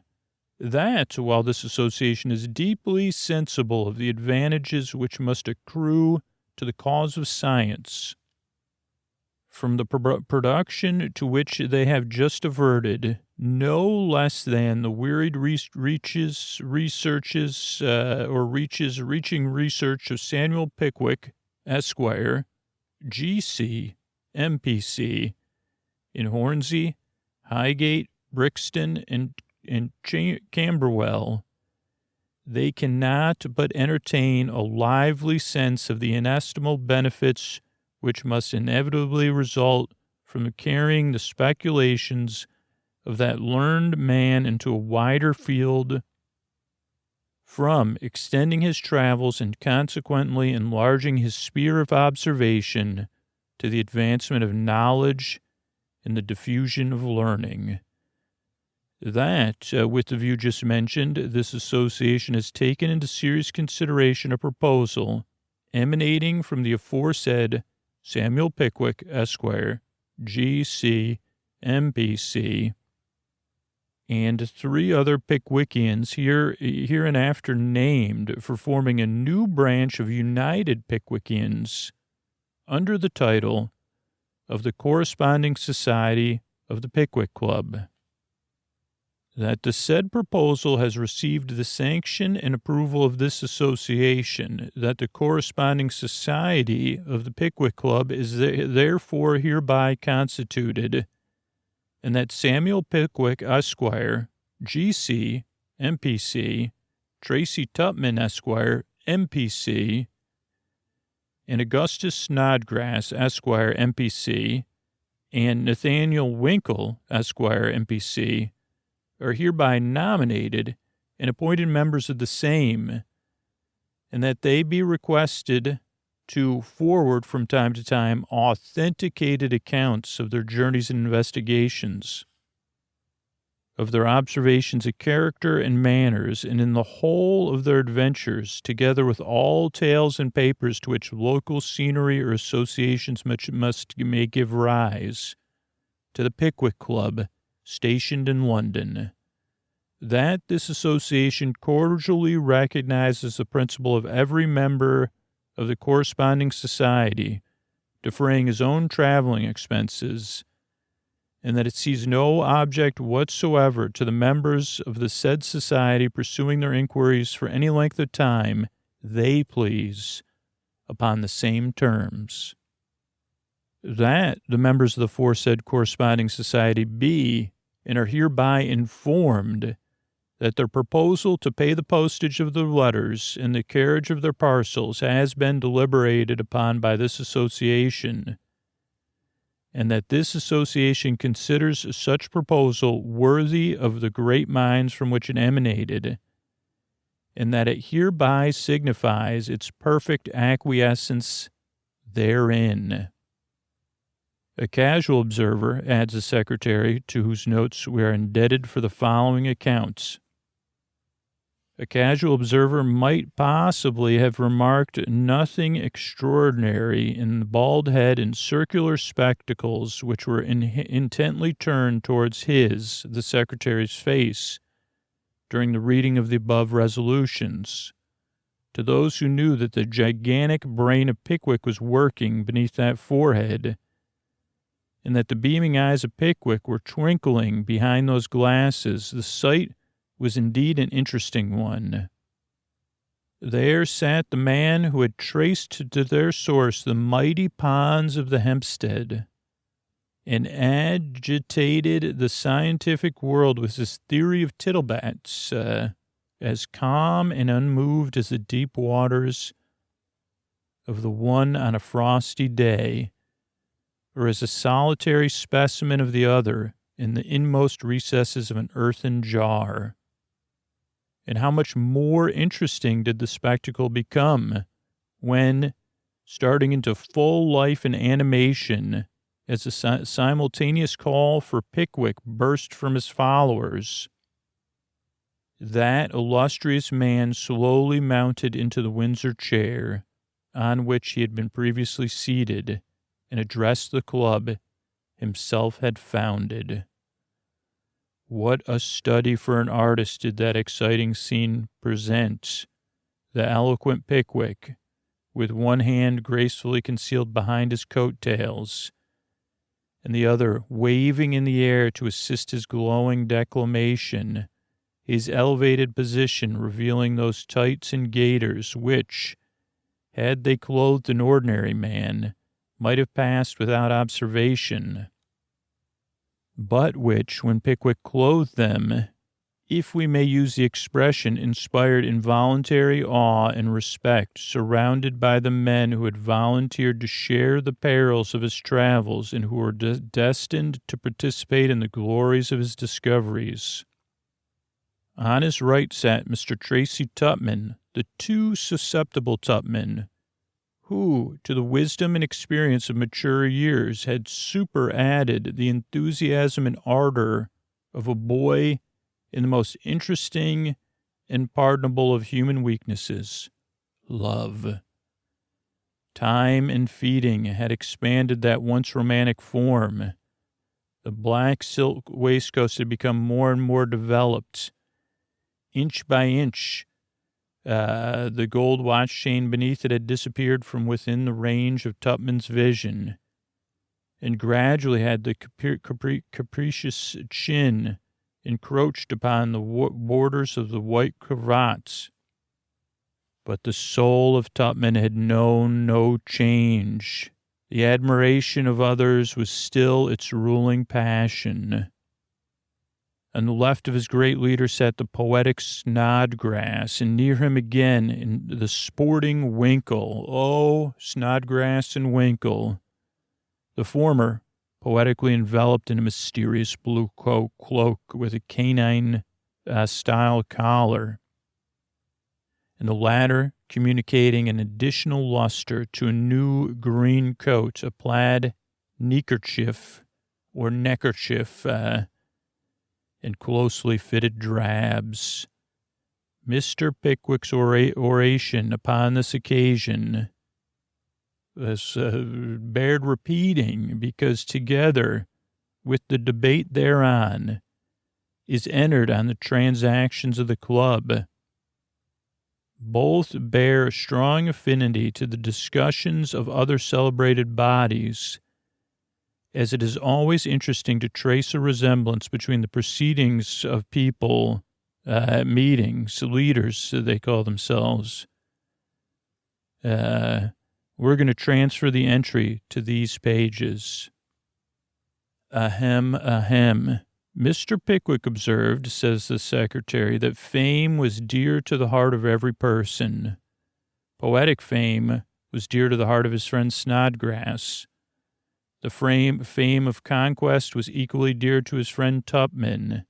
B: That, while this association is deeply sensible of the advantages which must accrue to the cause of science, from the production to which they have just averted, no less than the wearied reaching research of Samuel Pickwick, Esquire, G.C., MPC, in Hornsey, Highgate, Brixton, and Camberwell, they cannot but entertain a lively sense of the inestimable benefits which must inevitably result from carrying the speculations of that learned man into a wider field, from extending his travels and consequently enlarging his sphere of observation to the advancement of knowledge and the diffusion of learning. That, with the view just mentioned, this association has taken into serious consideration a proposal emanating from the aforesaid Samuel Pickwick, Esquire, G.C., MPC, and 3 other Pickwickians hereinafter named for forming a new branch of United Pickwickians under the title of the Corresponding Society of the Pickwick Club. That the said proposal has received the sanction and approval of this association, that the Corresponding Society of the Pickwick Club is therefore hereby constituted, and that Samuel Pickwick, Esquire, G.C., MPC, Tracy Tupman, Esquire, MPC, and Augustus Snodgrass, Esquire, MPC, and Nathaniel Winkle, Esquire, MPC, are hereby nominated and appointed members of the same, and that they be requested to forward from time to time authenticated accounts of their journeys and investigations, of their observations of character and manners, and in the whole of their adventures, together with all tales and papers to which local scenery or associations may give rise, to the Pickwick Club, stationed in London. That this association cordially recognizes the principle of every member of the corresponding society defraying his own traveling expenses, and that it sees no object whatsoever to the members of the said society pursuing their inquiries for any length of time they please upon the same terms. That the members of the aforesaid corresponding society be and are hereby informed that their proposal to pay the postage of their letters and the carriage of their parcels has been deliberated upon by this association, and that this association considers such proposal worthy of the great minds from which it emanated, and that it hereby signifies its perfect acquiescence therein. A casual observer, adds the secretary, to whose notes we are indebted for the following accounts. A casual observer might possibly have remarked nothing extraordinary in the bald head and circular spectacles which were intently turned towards the secretary's face, during the reading of the above resolutions. To those who knew that the gigantic brain of Pickwick was working beneath that forehead, and that the beaming eyes of Pickwick were twinkling behind those glasses, the sight was indeed an interesting one. There sat the man who had traced to their source the mighty ponds of the Hempstead, and agitated the scientific world with his theory of tittlebats, as calm and unmoved as the deep waters of the one on a frosty day, or as a solitary specimen of the other in the inmost recesses of an earthen jar. And how much more interesting did the spectacle become when, starting into full life and animation, as a simultaneous call for Pickwick burst from his followers, that illustrious man slowly mounted into the Windsor chair on which he had been previously seated and addressed the club himself had founded. What a study for an artist did that exciting scene present. The eloquent Pickwick, with one hand gracefully concealed behind his coat-tails, and the other waving in the air to assist his glowing declamation, his elevated position revealing those tights and gaiters which, had they clothed an ordinary man, might have passed without observation, but which, when Pickwick clothed them, if we may use the expression, inspired involuntary awe and respect, surrounded by the men who had volunteered to share the perils of his travels and who were destined to participate in the glories of his discoveries. On his right sat Mr. Tracy Tupman, the too susceptible Tupman, who, to the wisdom and experience of mature years, had superadded the enthusiasm and ardor of a boy in the most interesting and pardonable of human weaknesses, love. Time and feeding had expanded that once romantic form. The black silk waistcoats had become more and more developed. Inch by inch, the gold watch chain beneath it had disappeared from within the range of Tupman's vision, and gradually had the capricious chin encroached upon the borders of the white cravats. But the soul of Tupman had known no change. The admiration of others was still its ruling passion. On the left of his great leader sat the poetic Snodgrass, and near him again in the sporting Winkle. Oh, Snodgrass and Winkle. The former, poetically enveloped in a mysterious blue cloak with a canine-style collar, and the latter communicating an additional luster to a new green coat, a plaid neckerchief, and closely fitted drabs. Mr. Pickwick's oration upon this occasion bared repeating, because together with the debate thereon is entered on the transactions of the club. Both bear strong affinity to the discussions of other celebrated bodies, as it is always interesting to trace a resemblance between the proceedings of people at meetings, leaders, they call themselves. We're going to transfer the entry to these pages. Ahem. Mr. Pickwick observed, says the secretary, that fame was dear to the heart of every person. Poetic fame was dear to the heart of his friend Snodgrass. The fame of conquest was equally dear to his friend Tupman.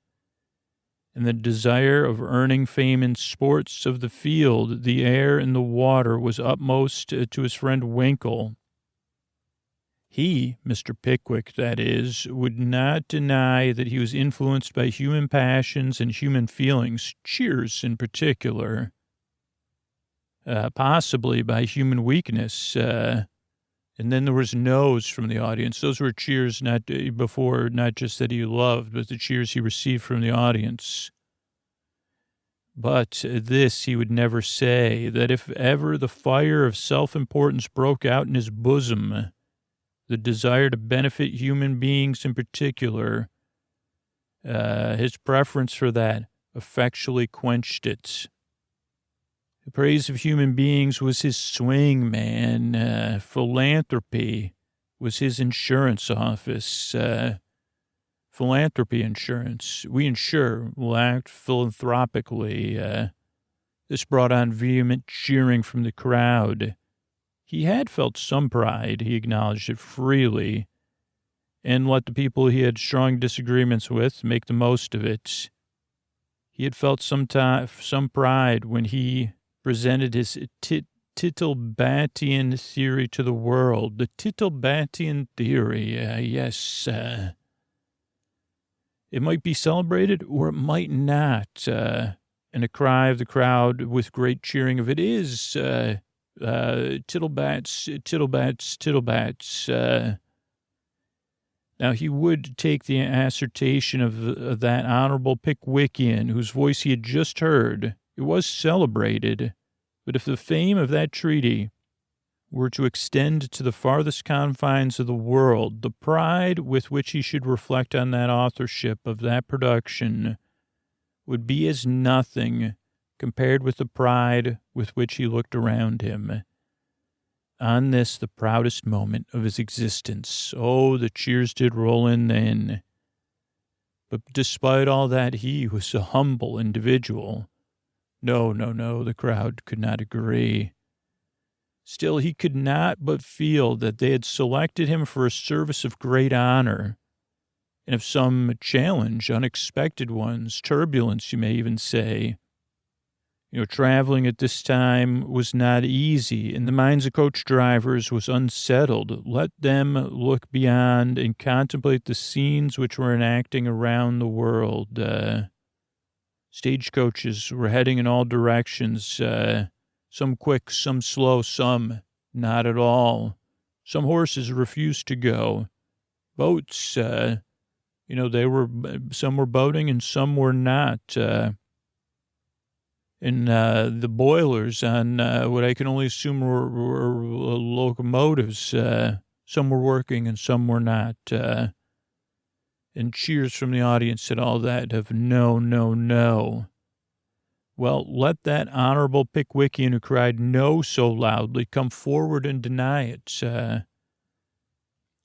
B: And the desire of earning fame in sports of the field, the air, and the water was utmost to his friend Winkle. He, Mr. Pickwick, that is, would not deny that he was influenced by human passions and human feelings, cheers in particular, possibly by human weakness. And then there was no's from the audience. Those were cheers not just that he loved, but the cheers he received from the audience. But this he would never say, that if ever the fire of self-importance broke out in his bosom, the desire to benefit human beings in particular, his preference for that effectually quenched it. The praise of human beings was his swing, man. Philanthropy was his insurance office. Philanthropy insurance. We insure, we'll act philanthropically. This brought on vehement cheering from the crowd. He had felt some pride, he acknowledged it freely, and let the people he had strong disagreements with make the most of it. He had felt some pride when he presented his Tittlebatian theory to the world. The Tittlebatian theory, yes. It might be celebrated or it might not. And a cry of the crowd with great cheering of it is... tittlebats. Now, he would take the assertion of that honorable Pickwickian, whose voice he had just heard. It was celebrated, but if the fame of that treaty were to extend to the farthest confines of the world, the pride with which he should reflect on that authorship of that production would be as nothing compared with the pride with which he looked around him. On this, the proudest moment of his existence. Oh, the cheers did roll in then. But despite all that, he was a humble individual. No, the crowd could not agree. Still, he could not but feel that they had selected him for a service of great honor, and of some challenge, unexpected ones, turbulence, you may even say. Traveling at this time was not easy, and the minds of coach drivers was unsettled. Let them look beyond and contemplate the scenes which were enacting around the world. Stagecoaches were heading in all directions, some quick, some slow, some not at all. Some horses refused to go. Boats, some were boating and some were not. And the boilers on what I can only assume were locomotives. Some were working and some were not. And cheers from the audience at all that of no. Well, let that honorable Pickwickian who cried no so loudly come forward and deny it.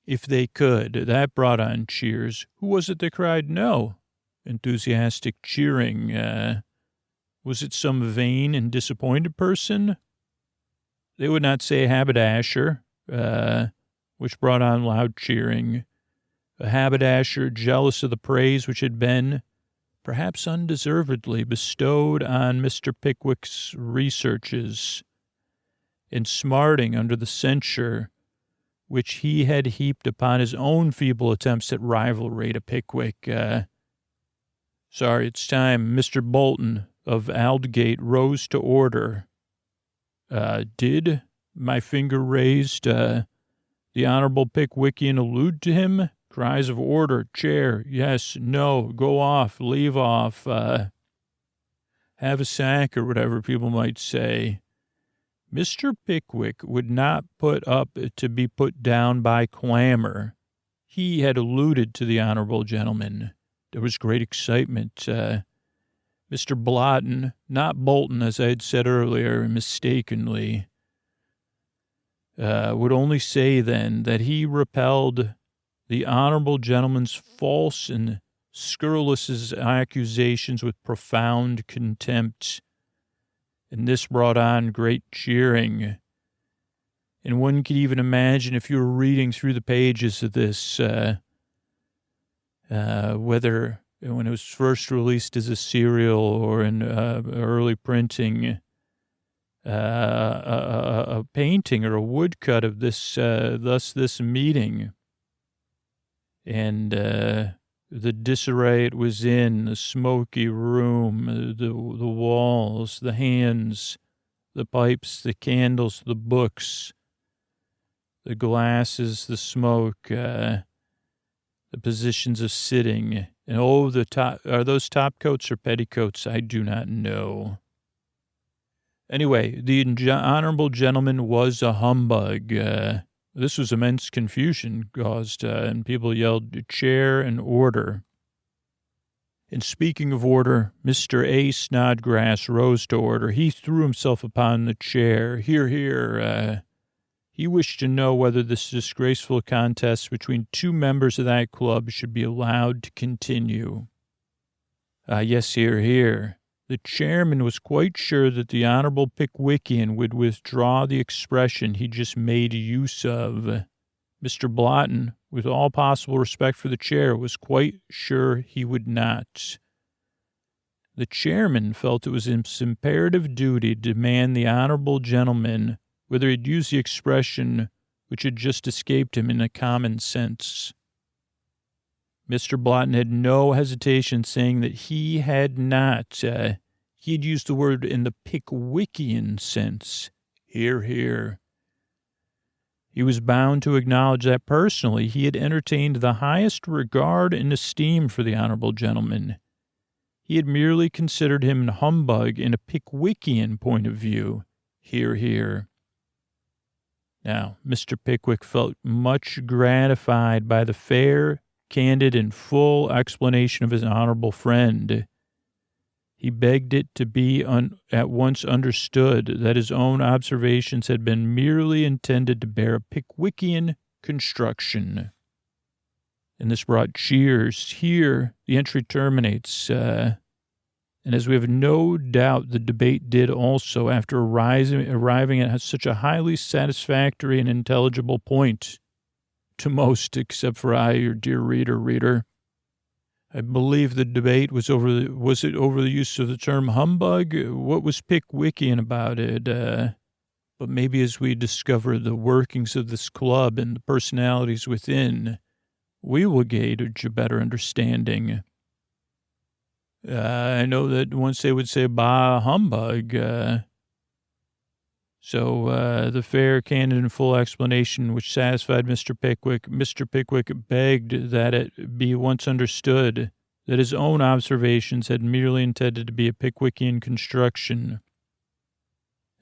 B: If they could. That brought on cheers. Who was it that cried no? Enthusiastic cheering. Was it some vain and disappointed person? They would not say a haberdasher, which brought on loud cheering. A haberdasher jealous of the praise which had been, perhaps undeservedly, bestowed on Mr. Pickwick's researches, and smarting under the censure which he had heaped upon his own feeble attempts at rivalry to Pickwick. Sorry, it's time. Mr. Bolton of Aldgate rose to order. Did, my finger raised, the Honorable Pickwickian allude to him? Cries of order, chair, yes, no, go off, leave off, have a sack or whatever people might say. Mr. Pickwick would not put up to be put down by clamor. He had alluded to the honorable gentleman. There was great excitement. Mr. Blotton, not Bolton, as I had said earlier, mistakenly, would only say then that he repelled the honorable gentleman's false and scurrilous accusations with profound contempt. And this brought on great cheering. And one could even imagine if you were reading through the pages of this, whether when it was first released as a serial or in early printing, a painting or a woodcut of this meeting. And the disarray it was in, the smoky room, the walls, the hands, the pipes, the candles, the books, the glasses, the smoke, the positions of sitting. And are those top coats or petticoats? I do not know. Anyway, the honorable gentleman was a humbug. This was immense confusion caused, and people yelled, chair and order. And speaking of order, Mr. A. Snodgrass rose to order. He threw himself upon the chair. Hear, hear. He wished to know whether this disgraceful contest between two members of that club should be allowed to continue. Yes, hear, hear. The chairman was quite sure that the Honorable Pickwickian would withdraw the expression he just made use of. Mr. Blotton, with all possible respect for the chair, was quite sure he would not. The chairman felt it was his imperative duty to demand the honorable gentleman whether he'd use the expression which had just escaped him in a common sense. Mr. Blotton had no hesitation saying that he had not. He had used the word in the Pickwickian sense. Hear, hear. He was bound to acknowledge that personally he had entertained the highest regard and esteem for the honorable gentleman. He had merely considered him an humbug in a Pickwickian point of view. Hear, hear. Now, Mr. Pickwick felt much gratified by the fair, candid, and full explanation of his honorable friend. He begged it to be at once understood that his own observations had been merely intended to bear a Pickwickian construction. And this brought cheers. Here, the entry terminates. And as we have no doubt the debate did also, after arriving at such a highly satisfactory and intelligible point to most, except for I, your dear reader. I believe the debate was over the use of the term humbug? What was Pickwickian about it? But maybe as we discover the workings of this club and the personalities within, we will gauge a better understanding. I know that once they would say, bah, humbug. So the fair, candid, and full explanation which satisfied Mr. Pickwick begged that it be once understood that his own observations had merely intended to be a Pickwickian construction.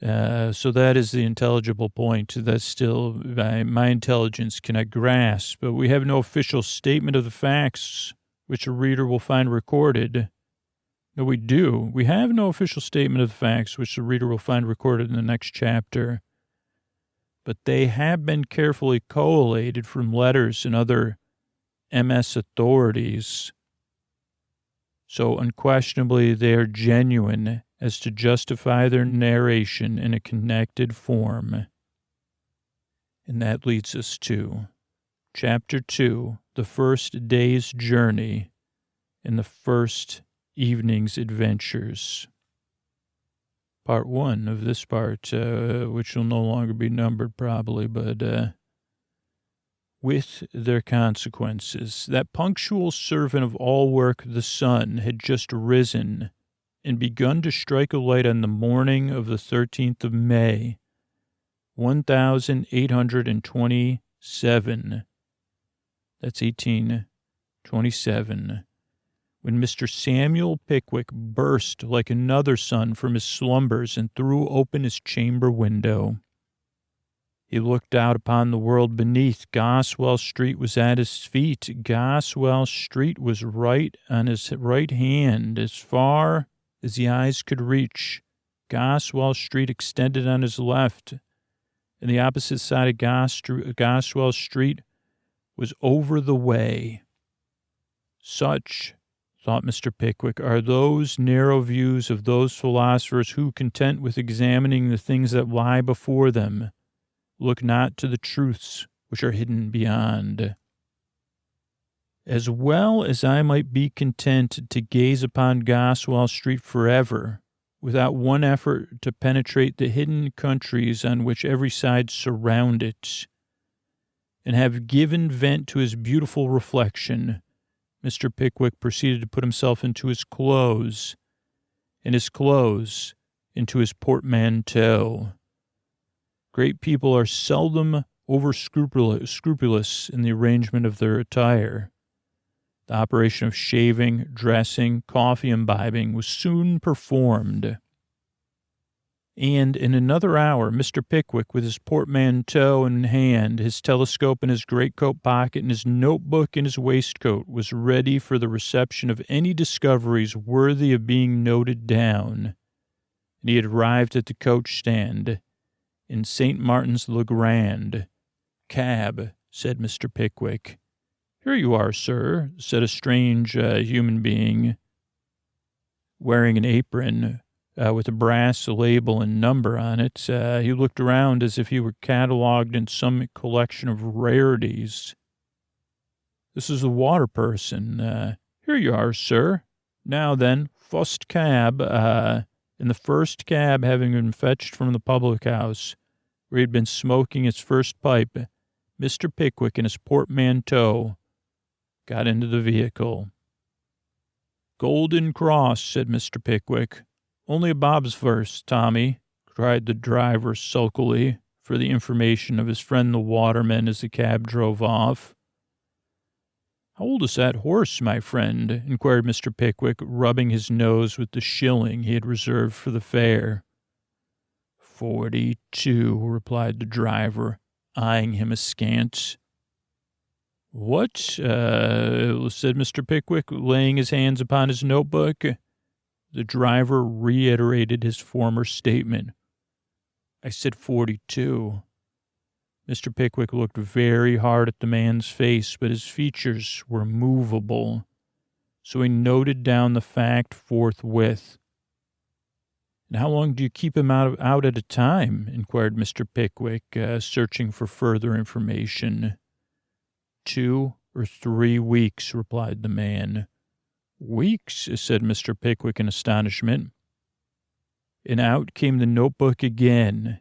B: So that is the intelligible point that still my intelligence cannot grasp, but we have no official statement of the facts which a reader will find recorded. No, we do. We have no official statement of the facts which the reader will find recorded in the next chapter, but they have been carefully collated from letters and other MS authorities. So unquestionably they are genuine as to justify their narration in a connected form. And that leads us to Chapter 2, The First Day's Journey and the First Evening's Adventures. Part 1 of this part, which will no longer be numbered probably, but with their consequences. That punctual servant of all work, the sun, had just risen and begun to strike a light on the morning of the 13th of May, 1827. That's 1827. When Mr. Samuel Pickwick burst like another sun from his slumbers and threw open his chamber window. He looked out upon the world beneath. Goswell Street was at his feet. Goswell Street was right on his right hand, as far as the eyes could reach. Goswell Street extended on his left, and the opposite side of Goswell Street was over the way. Such, thought Mr. Pickwick, are those narrow views of those philosophers who, content with examining the things that lie before them, look not to the truths which are hidden beyond. As well as I might be content to gaze upon Goswell Street forever, without one effort to penetrate the hidden countries on which every side surround it, and have given vent to his beautiful reflection, Mr. Pickwick proceeded to put himself into his clothes, and his clothes into his portmanteau. Great people are seldom over-scrupulous in the arrangement of their attire. The operation of shaving, dressing, coffee imbibing was soon performed. And in another hour, Mr. Pickwick, with his portmanteau in hand, his telescope in his greatcoat pocket, and his notebook in his waistcoat, was ready for the reception of any discoveries worthy of being noted down. And he had arrived at the coach stand in St. Martin's le Grand. "Cab," said Mr. Pickwick. "Here you are, sir," said a strange human being, wearing an apron with a brass label and number on it. He looked around as if he were cataloged in some collection of rarities. "This is the water person. Here you are, sir. Now then, first cab," and the first cab having been fetched from the public house, where he had been smoking his first pipe, Mr. Pickwick and his portmanteau got into the vehicle. "Golden Cross," said Mr. Pickwick. "Only a bob's verse, Tommy," cried the driver sulkily, for the information of his friend the waterman as the cab drove off. "How old is that horse, my friend?" inquired Mr. Pickwick, rubbing his nose with the shilling he had reserved for the fare. 42, replied the driver, eyeing him askance. "What?" said Mr. Pickwick, laying his hands upon his notebook. The driver reiterated his former statement. "I said 42. Mr. Pickwick looked very hard at the man's face, but his features were movable, so he noted down the fact forthwith. "And how long do you keep him out at a time?" inquired Mr. Pickwick, searching for further information. 2 or 3 weeks, replied the man. "Weeks?" said Mr. Pickwick in astonishment. And out came the notebook again.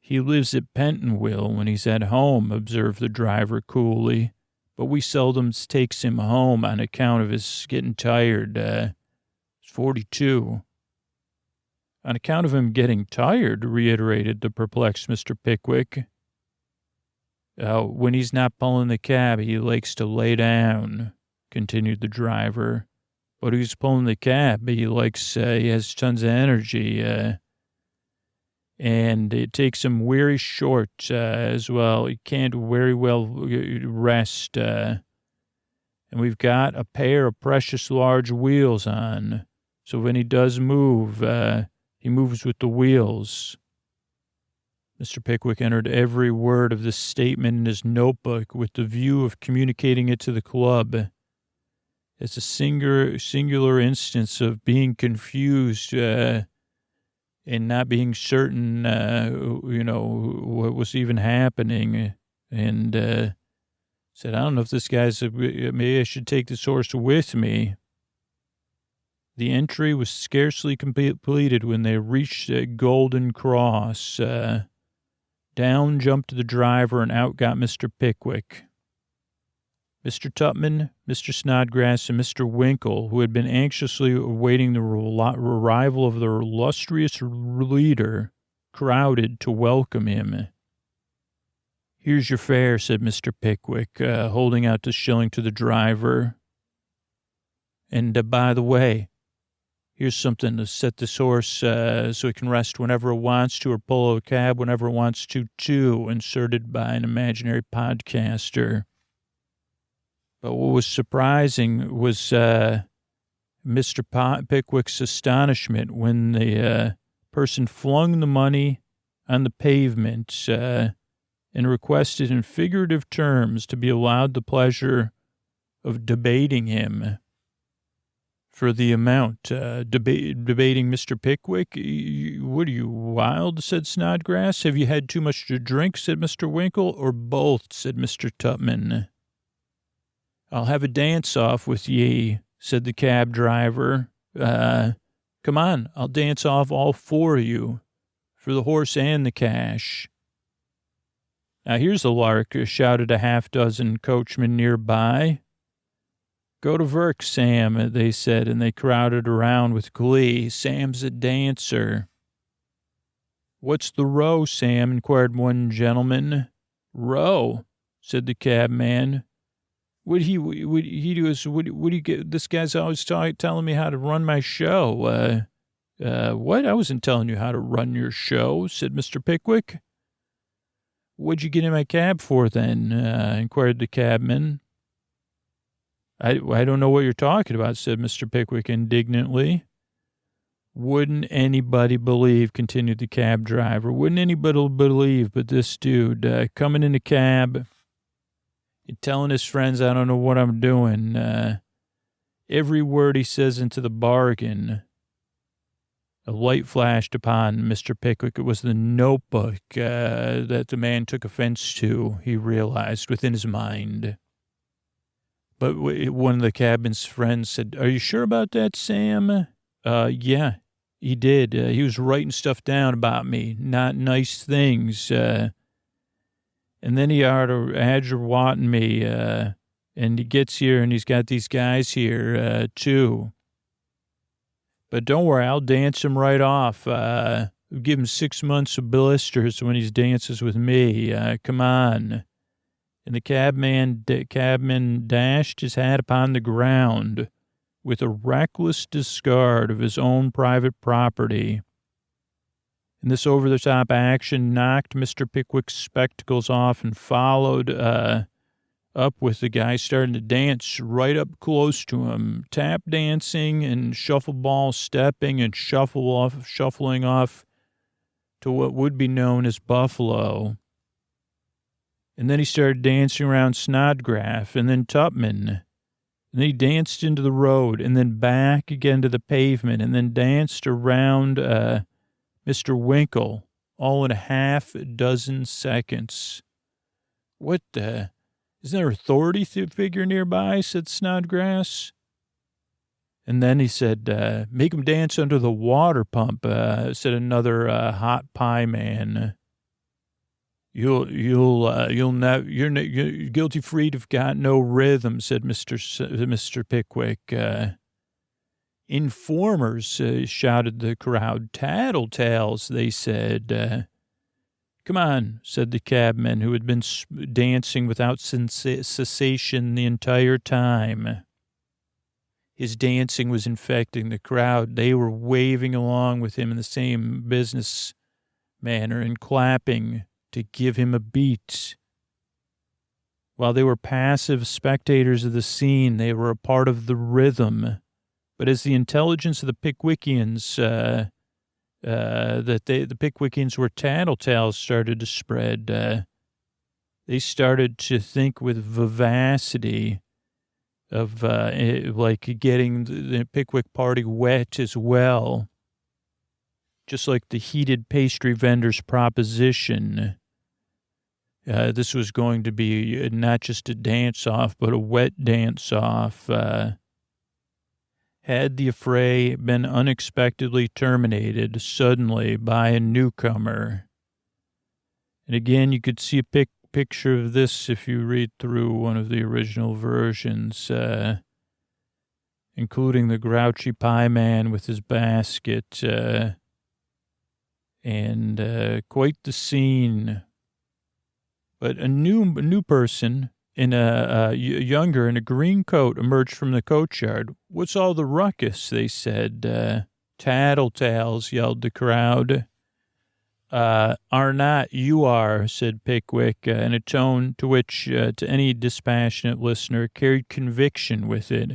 B: "He lives at Pentonville when he's at home," observed the driver coolly, "but we seldom takes him home on account of his getting tired. 42. "On account of him getting tired," reiterated the perplexed Mr. Pickwick. "When he's not pulling the cab, he likes to lay down," continued the driver. "But he's pulling the cab. He has tons of energy, and it takes him very short as well. He can't very well rest. And we've got a pair of precious large wheels on, so when he does move, he moves with the wheels." Mr. Pickwick entered every word of this statement in his notebook with the view of communicating it to the club as a singular instance of being confused and not being certain, what was even happening. And said, "I don't know if this guy's, maybe I should take this horse with me." The entry was scarcely completed when they reached Golden Cross. Down jumped the driver and out got Mr. Pickwick. Mr. Tupman, Mr. Snodgrass, and Mr. Winkle, who had been anxiously awaiting the arrival of their illustrious leader, crowded to welcome him. "Here's your fare," said Mr. Pickwick, holding out the shilling to the driver. "And by the way, here's something to set this horse so it can rest whenever it wants to or pull a cab whenever it wants to, too," inserted by an imaginary podcaster. But what was surprising was Mr. Pickwick's astonishment when the person flung the money on the pavement and requested in figurative terms to be allowed the pleasure of debating him for the amount. Debating Mr. Pickwick? "What are you, wild?" said Snodgrass. "Have you had too much to drink?" said Mr. Winkle. "Or both?" said Mr. Tupman. "I'll have a dance-off with ye," said the cab driver. Come on, I'll dance off all four of you for the horse and the cash. Now here's the lark, shouted a half-dozen coachmen nearby. Go to work, Sam, they said, and they crowded around with glee. Sam's a dancer. What's the row, Sam? Inquired one gentleman. Row, said the cabman. What do you get? This guy's always telling me how to run my show. What? I wasn't telling you how to run your show, said Mr. Pickwick. What'd you get in my cab for then? Inquired the cabman. I don't know what you're talking about, said Mr. Pickwick indignantly. Wouldn't anybody believe, continued the cab driver, wouldn't anybody believe but this dude coming in the cab and telling his friends I don't know what I'm doing. Every word he says into the bargain. A light flashed upon Mr. Pickwick. It was the notebook that the man took offense to, he realized within his mind. But one of the cabin's friends said, are you sure about that, Sam? Yeah, he did. He was writing stuff down about me, not nice things. And then he aggravating me, and he gets here and he's got these guys here, too. But don't worry, I'll dance him right off. Give him 6 months of blisters when he dances with me. Come on. And the cabman dashed his hat upon the ground with a reckless discard of his own private property. And this over-the-top action knocked Mr. Pickwick's spectacles off and followed up with the guy starting to dance right up close to him, tap dancing and shuffle ball stepping and shuffling off to what would be known as Buffalo. And then he started dancing around Snodgrass and then Tupman. And then he danced into the road and then back again to the pavement and then danced around Mr. Winkle, all in a half dozen seconds. What the? Isn't there an authority figure nearby, said Snodgrass. And then he said, make him dance under the water pump, said another hot pie man. You're guilty free to have got no rhythm, said Mr. Pickwick. Informers, shouted the crowd. Tattletales, they said. Come on, said the cabman, who had been dancing without cessation the entire time. His dancing was infecting the crowd. They were waving along with him in the same business manner and clapping to give him a beat. While they were passive spectators of the scene, they were a part of the rhythm. But as the intelligence of the Pickwickians, the Pickwickians were tattletales started to spread, they started to think with vivacity of like getting the Pickwick party wet as well. Just like the heated pastry vendor's proposition. This was going to be not just a dance-off, but a wet dance-off. Had the affray been unexpectedly terminated suddenly by a newcomer. And again, you could see a picture of this if you read through one of the original versions, including the grouchy pie man with his basket, and quite the scene. But a new person in a younger in a green coat emerged from the coachyard. What's all the ruckus? They said. Tattletales, yelled the crowd. Are not, you are, said Pickwick, in a tone to which, to any dispassionate listener, carried conviction with it.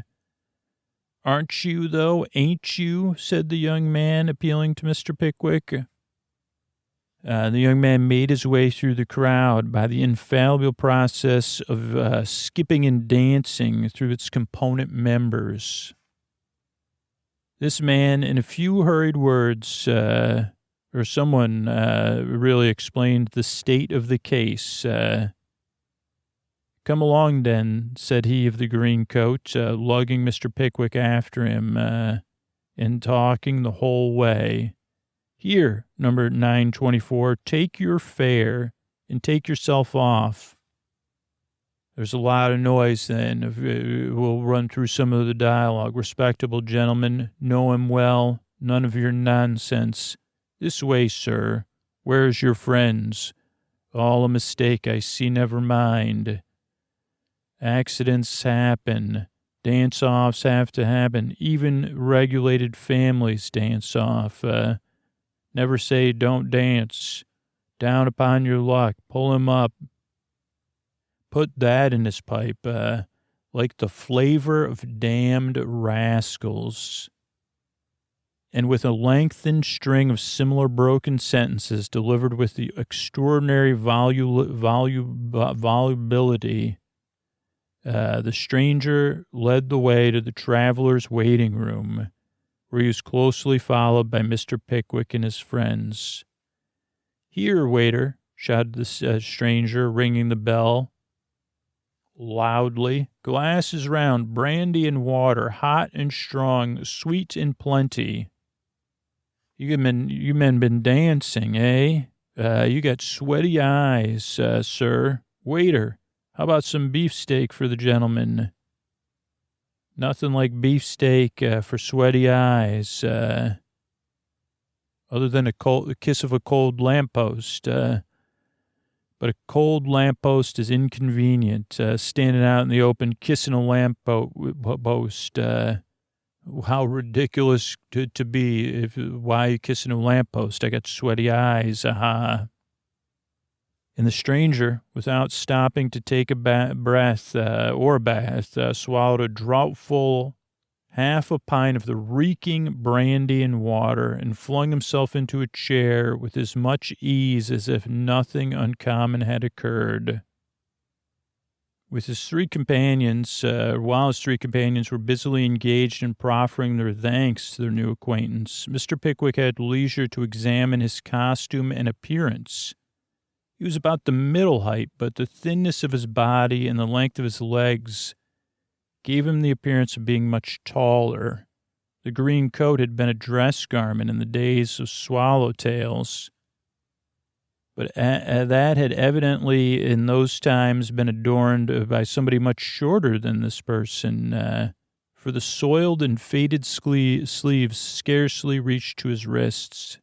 B: Aren't you, though? Ain't you? Said the young man, appealing to Mr. Pickwick. The young man made his way through the crowd by the infallible process of skipping and dancing through its component members. This man, in a few hurried words, or someone really explained the state of the case. Come along, then, said he of the green coat, lugging Mr. Pickwick after him, and talking the whole way. Here, number 924, take your fare and take yourself off. There's a lot of noise then. We'll run through some of the dialogue. Respectable gentlemen, know him well. None of your nonsense. This way, sir. Where's your friends? All a mistake, I see, never mind. Accidents happen. Dance-offs have to happen. Even regulated families dance off. Never say don't dance. Down upon your luck. Pull him up. Put that in his pipe, like the flavor of damned rascals. And with a lengthened string of similar broken sentences delivered with the extraordinary volubility, the stranger led the way to the traveler's waiting room, where he was closely followed by Mr. Pickwick and his friends. Here, waiter, shouted the stranger, ringing the bell loudly. Glasses round, brandy and water, hot and strong, sweet and plenty. You men been dancing, eh? You got sweaty eyes, sir. Waiter, how about some beefsteak for the gentleman? Nothing like beefsteak for sweaty eyes, other than a kiss of a cold lamppost. But a cold lamppost is inconvenient. Standing out in the open, kissing a lamppost. How ridiculous to be. Why are you kissing a lamppost? I got sweaty eyes. Aha. And the stranger, without stopping to take a breath or a bath, swallowed a draughtful half a pint of the reeking brandy and water, and flung himself into a chair with as much ease as if nothing uncommon had occurred. With his three companions, while his three companions were busily engaged in proffering their thanks to their new acquaintance, Mr. Pickwick had leisure to examine his costume and appearance. He was about the middle height, but the thinness of his body and the length of his legs gave him the appearance of being much taller. The green coat had been a dress garment in the days of swallowtails, but that had evidently in those times been adorned by somebody much shorter than this person, for the soiled and faded sleeves scarcely reached to his wrists.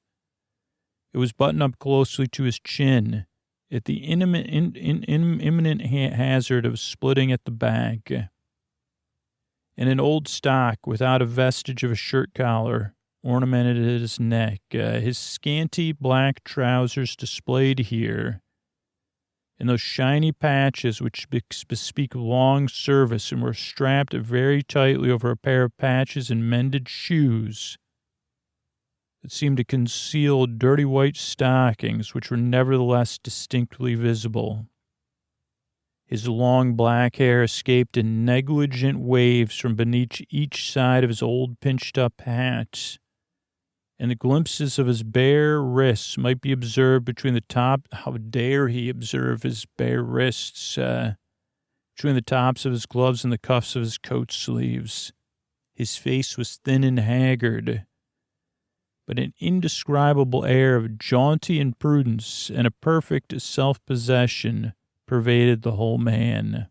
B: It was buttoned up closely to his chin, at the imminent hazard of splitting at the back. And an old stock, without a vestige of a shirt collar, ornamented his neck. His scanty black trousers displayed here, and those shiny patches which bespeak long service and were strapped very tightly over a pair of patches and mended shoes that seemed to conceal dirty white stockings which were nevertheless distinctly visible. His long black hair escaped in negligent waves from beneath each side of his old pinched-up hat, and the glimpses of his bare wrists might be observed between the top. How dare he observe his bare wrists between the tops of his gloves and the cuffs of his coat sleeves. His face was thin and haggard, but an indescribable air of jaunty imprudence and a perfect self-possession pervaded the whole man.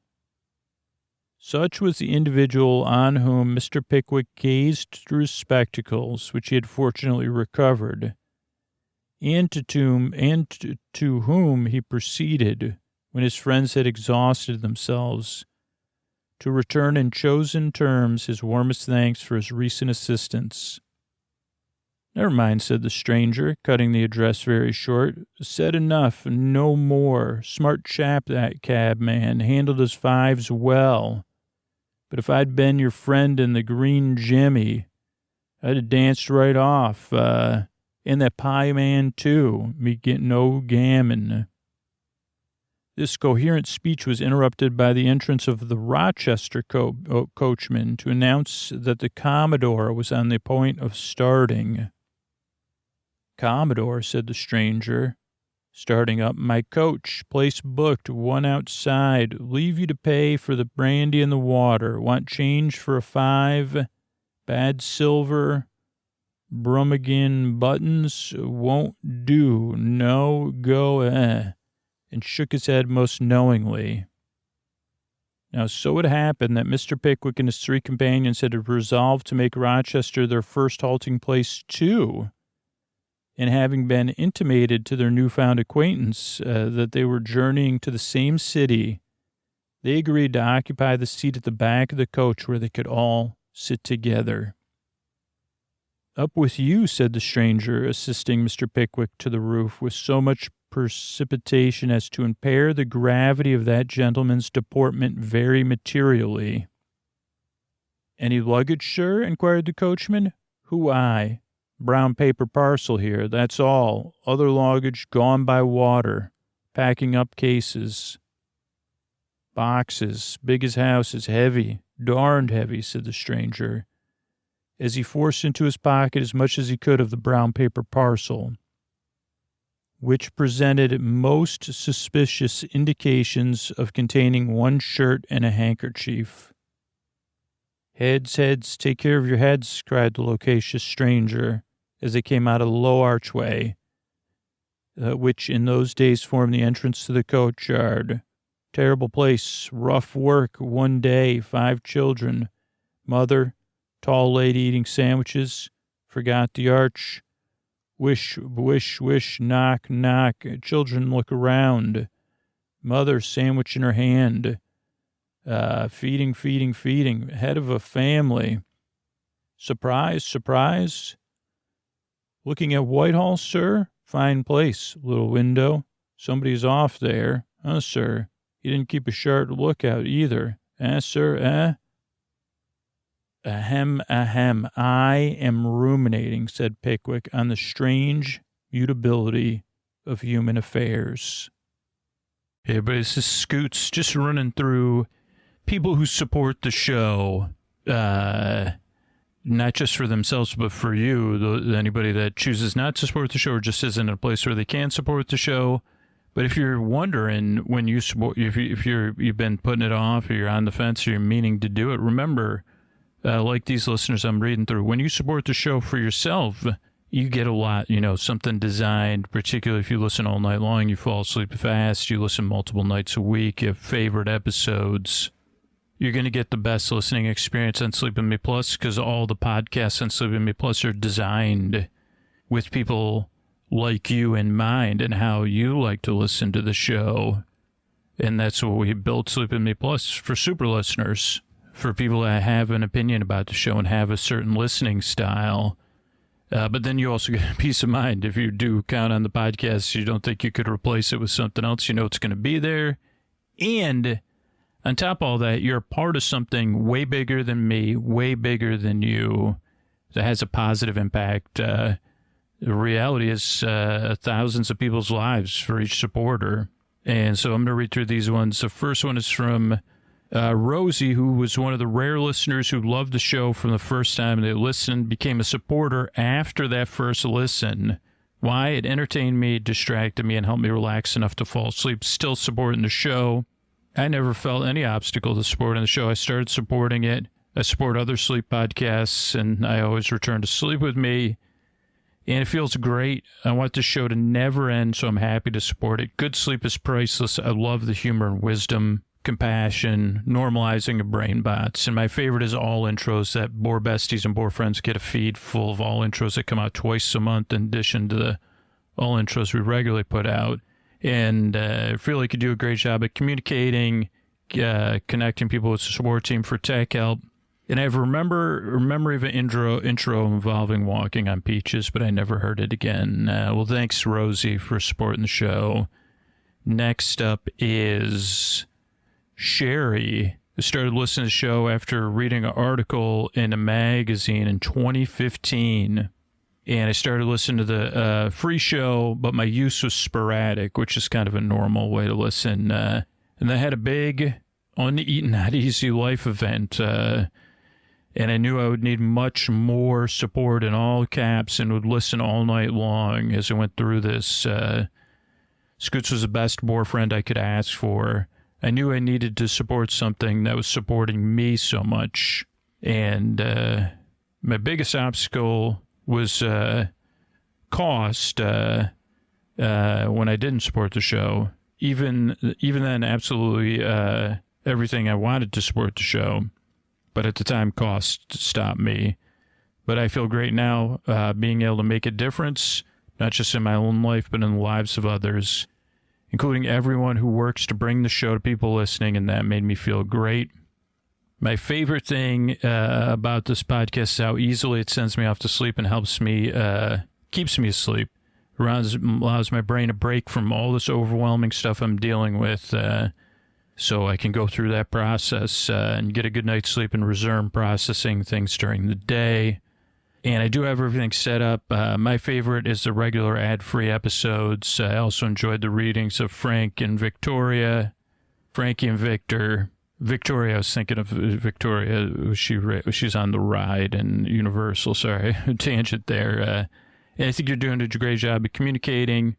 B: Such was the individual on whom Mr. Pickwick gazed through his spectacles, which he had fortunately recovered, and to whom he proceeded, when his friends had exhausted themselves, to return in chosen terms his warmest thanks for his recent assistance. Never mind, said the stranger, cutting the address very short. Said enough, no more. Smart chap, that cabman. Handled his fives well. But if I'd been your friend in the green jimmy, I'd have danced right off. And that pie man, too. Me get no gammon. This coherent speech was interrupted by the entrance of the Rochester coachman to announce that the Commodore was on the point of starting. Commodore, said the stranger, starting up, my coach, place booked, one outside, leave you to pay for the brandy and the water, want change for a 5, bad silver, Brummagem buttons won't do. No go, and shook his head most knowingly. Now, so it happened that Mr. Pickwick and his three companions had resolved to make Rochester their first halting place, too. And having been intimated to their newfound acquaintance that they were journeying to the same city, they agreed to occupy the seat at the back of the coach where they could all sit together. Up with you, said the stranger, assisting Mr. Pickwick to the roof with so much precipitation as to impair the gravity of that gentleman's deportment very materially. Any luggage, sir? Inquired the coachman. Who, I? Brown paper parcel here, that's all. Other luggage gone by water. Packing up cases. Boxes, big as houses, heavy, darned heavy, said the stranger, as he forced into his pocket as much as he could of the brown paper parcel, which presented most suspicious indications of containing one shirt and a handkerchief. Heads, heads, take care of your heads, cried the loquacious stranger, as they came out of the low archway, which in those days formed the entrance to the coachyard. Terrible place, rough work, one day, 5 children, mother, tall lady eating sandwiches, forgot the arch, wish, wish, wish, knock, knock, children look around, mother, sandwich in her hand, feeding, feeding, feeding, head of a family, surprise, surprise, looking at Whitehall, sir, fine place, little window, somebody's off there, sir. He didn't keep a sharp lookout either. Sir, Ahem, ahem. I am ruminating, said Pickwick, on the strange mutability of human affairs. Hey, everybody, this is Scoots, just running through people who support the show, not just for themselves, but for you, anybody that chooses not to support the show or just isn't in a place where they can support the show. But if you're wondering when you support, if you've been putting it off or you're on the fence or you're meaning to do it, remember, like these listeners I'm reading through, when you support the show for yourself, you get a lot, something designed, particularly if you listen all night long, you fall asleep fast, you listen multiple nights a week, you have favorite episodes. You're going to get the best listening experience on Sleep With Me Plus because all the podcasts on Sleep With Me Plus are designed with people like you in mind and how you like to listen to the show. And that's what we built Sleep With Me Plus for super listeners, for people that have an opinion about the show and have a certain listening style. But then you also get peace of mind. If you do count on the podcast, you don't think you could replace it with something else, it's going to be there. And on top of all that, you're a part of something way bigger than me, way bigger than you, that has a positive impact. The reality is thousands of people's lives for each supporter. And so I'm going to read through these ones. The first one is from Rosie, who was one of the rare listeners who loved the show from the first time they listened, became a supporter after that first listen. Why? It entertained me, distracted me, and helped me relax enough to fall asleep. Still supporting the show. I never felt any obstacle to supporting the show. I started supporting it. I support other sleep podcasts, and I always return to Sleep With Me. And it feels great. I want the show to never end, so I'm happy to support it. Good sleep is priceless. I love the humor and wisdom, compassion, normalizing of brain bots. And my favorite is all intros that Bore Besties and Bore Friends get a feed full of all intros that come out twice a month in addition to the all intros we regularly put out. And I feel like you do a great job at communicating, connecting people with the support team for tech help. And I have a memory of an intro involving walking on peaches, but I never heard it again. Well, thanks, Rosie, for supporting the show. Next up is Sherry, who started listening to the show after reading an article in a magazine in 2015. And I started listening to the free show, but my use was sporadic, which is kind of a normal way to listen. And I had a big uneaten, not easy life event. And I knew I would need much more support in all caps and would listen all night long as I went through this. Scoots was the best boyfriend I could ask for. I knew I needed to support something that was supporting me so much. And my biggest obstacle was cost when I didn't support the show. Even then, absolutely everything I wanted to support the show. But at the time, cost stopped me. But I feel great now being able to make a difference, not just in my own life, but in the lives of others, including everyone who works to bring the show to people listening, and that made me feel great. My favorite thing about this podcast is how easily it sends me off to sleep and helps me, keeps me asleep. Allows my brain a break from all this overwhelming stuff I'm dealing with, so I can go through that process and get a good night's sleep and resume processing things during the day. And I do have everything set up. My favorite is the regular ad-free episodes. I also enjoyed the readings of Frank and Victoria, Frankie and Victor. Victoria, I was thinking of Victoria. She's on the ride in Universal. Sorry, tangent there. And I think you're doing a great job of communicating.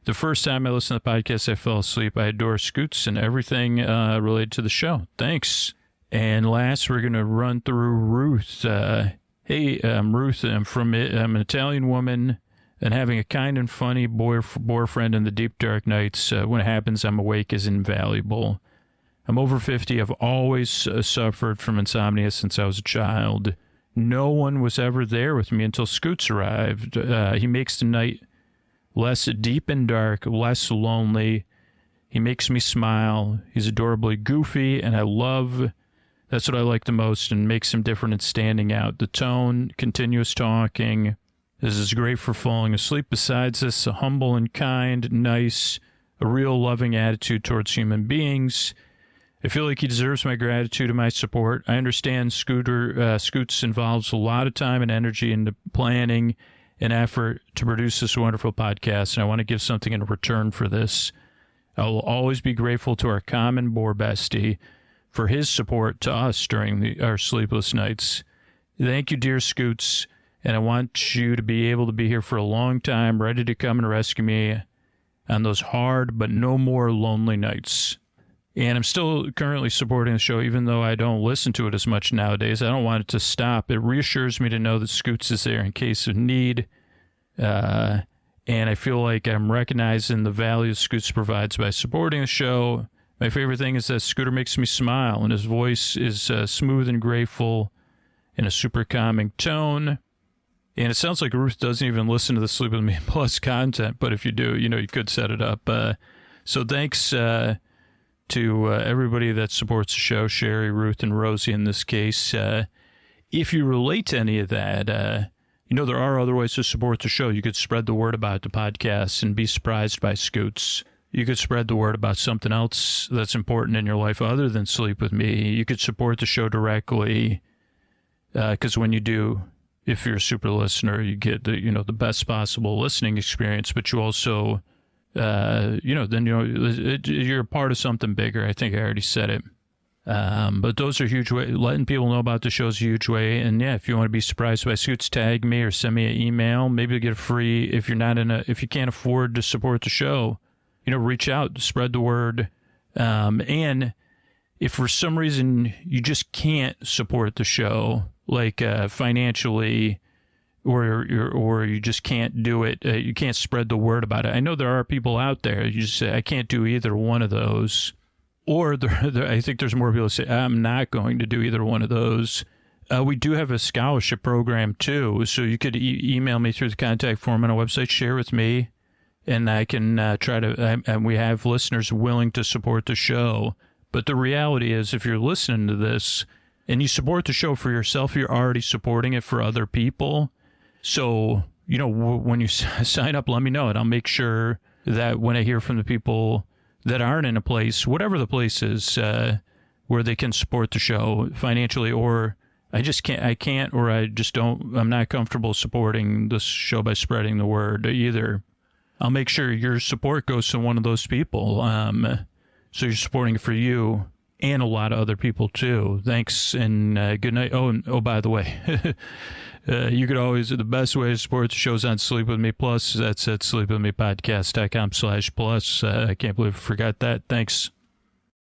B: The first time I listened to the podcast, I fell asleep. I adore Scoots and everything related to the show. Thanks. And last, we're going to run through Ruth. Hey, I'm Ruth. I'm an Italian woman, and having a kind and funny boyfriend in the deep, dark nights when it happens I'm awake is invaluable. I'm over 50. I've always suffered from insomnia since I was a child. No one was ever there with me until Scoots arrived. He makes the night less deep and dark, less lonely. He makes me smile. He's adorably goofy, and that's what I like the most, and makes him different and standing out. The tone, continuous talking. This is great for falling asleep. Besides this, a humble and kind, nice, a real loving attitude towards human beings. I feel like he deserves my gratitude and my support. I understand Scoots involves a lot of time and energy into planning and effort to produce this wonderful podcast, and I want to give something in return for this. I will always be grateful to our common boar bestie for his support to us during our sleepless nights. Thank you, dear Scoots, and I want you to be able to be here for a long time, ready to come and rescue me on those hard but no more lonely nights. And I'm still currently supporting the show, even though I don't listen to it as much nowadays. I don't want it to stop. It reassures me to know that Scoots is there in case of need. And I feel like I'm recognizing the value Scoots provides by supporting the show. My favorite thing is that Scooter makes me smile, and his voice is smooth and grateful in a super calming tone. And it sounds like Ruth doesn't even listen to the Sleep With Me Plus content, but if you do, you could set it up. So thanks to everybody that supports the show, Sherry, Ruth, and Rosie in this case. If you relate to any of that, there are other ways to support the show. You could spread the word about the podcast and be surprised by Scoots. You could spread the word about something else that's important in your life other than Sleep With Me. You could support the show directly, because when you do, if you're a super listener, you get the best possible listening experience, but you also you're a part of something bigger. I think I already said it. But those are huge ways. Letting people know about the show is a huge way. And yeah, if you want to be surprised by Scoots, tag me or send me an email. Maybe you'll get a free, if you can't afford to support the show, reach out, spread the word. And if for some reason you just can't support the show, like financially, or you just can't do it, you can't spread the word about it. I know there are people out there, you just say, I can't do either one of those. Or I think there's more people that say, I'm not going to do either one of those. We do have a scholarship program, too. So you could email me through the contact form on our website, share with me, and I can try to, and we have listeners willing to support the show. But the reality is, if you're listening to this and you support the show for yourself, you're already supporting it for other people. So, when you sign up, let me know, and I'll make sure that when I hear from the people that aren't in a place, whatever the place is, where they can support the show financially, or I'm not comfortable supporting this show by spreading the word either, I'll make sure your support goes to one of those people. So you're supporting it for you and a lot of other people too. Thanks, and good night. Oh, by the way, you could always, the best way to support the show is on Sleep With Me Plus. That's at sleepwithmepodcast.com/plus. I can't believe I forgot that. Thanks.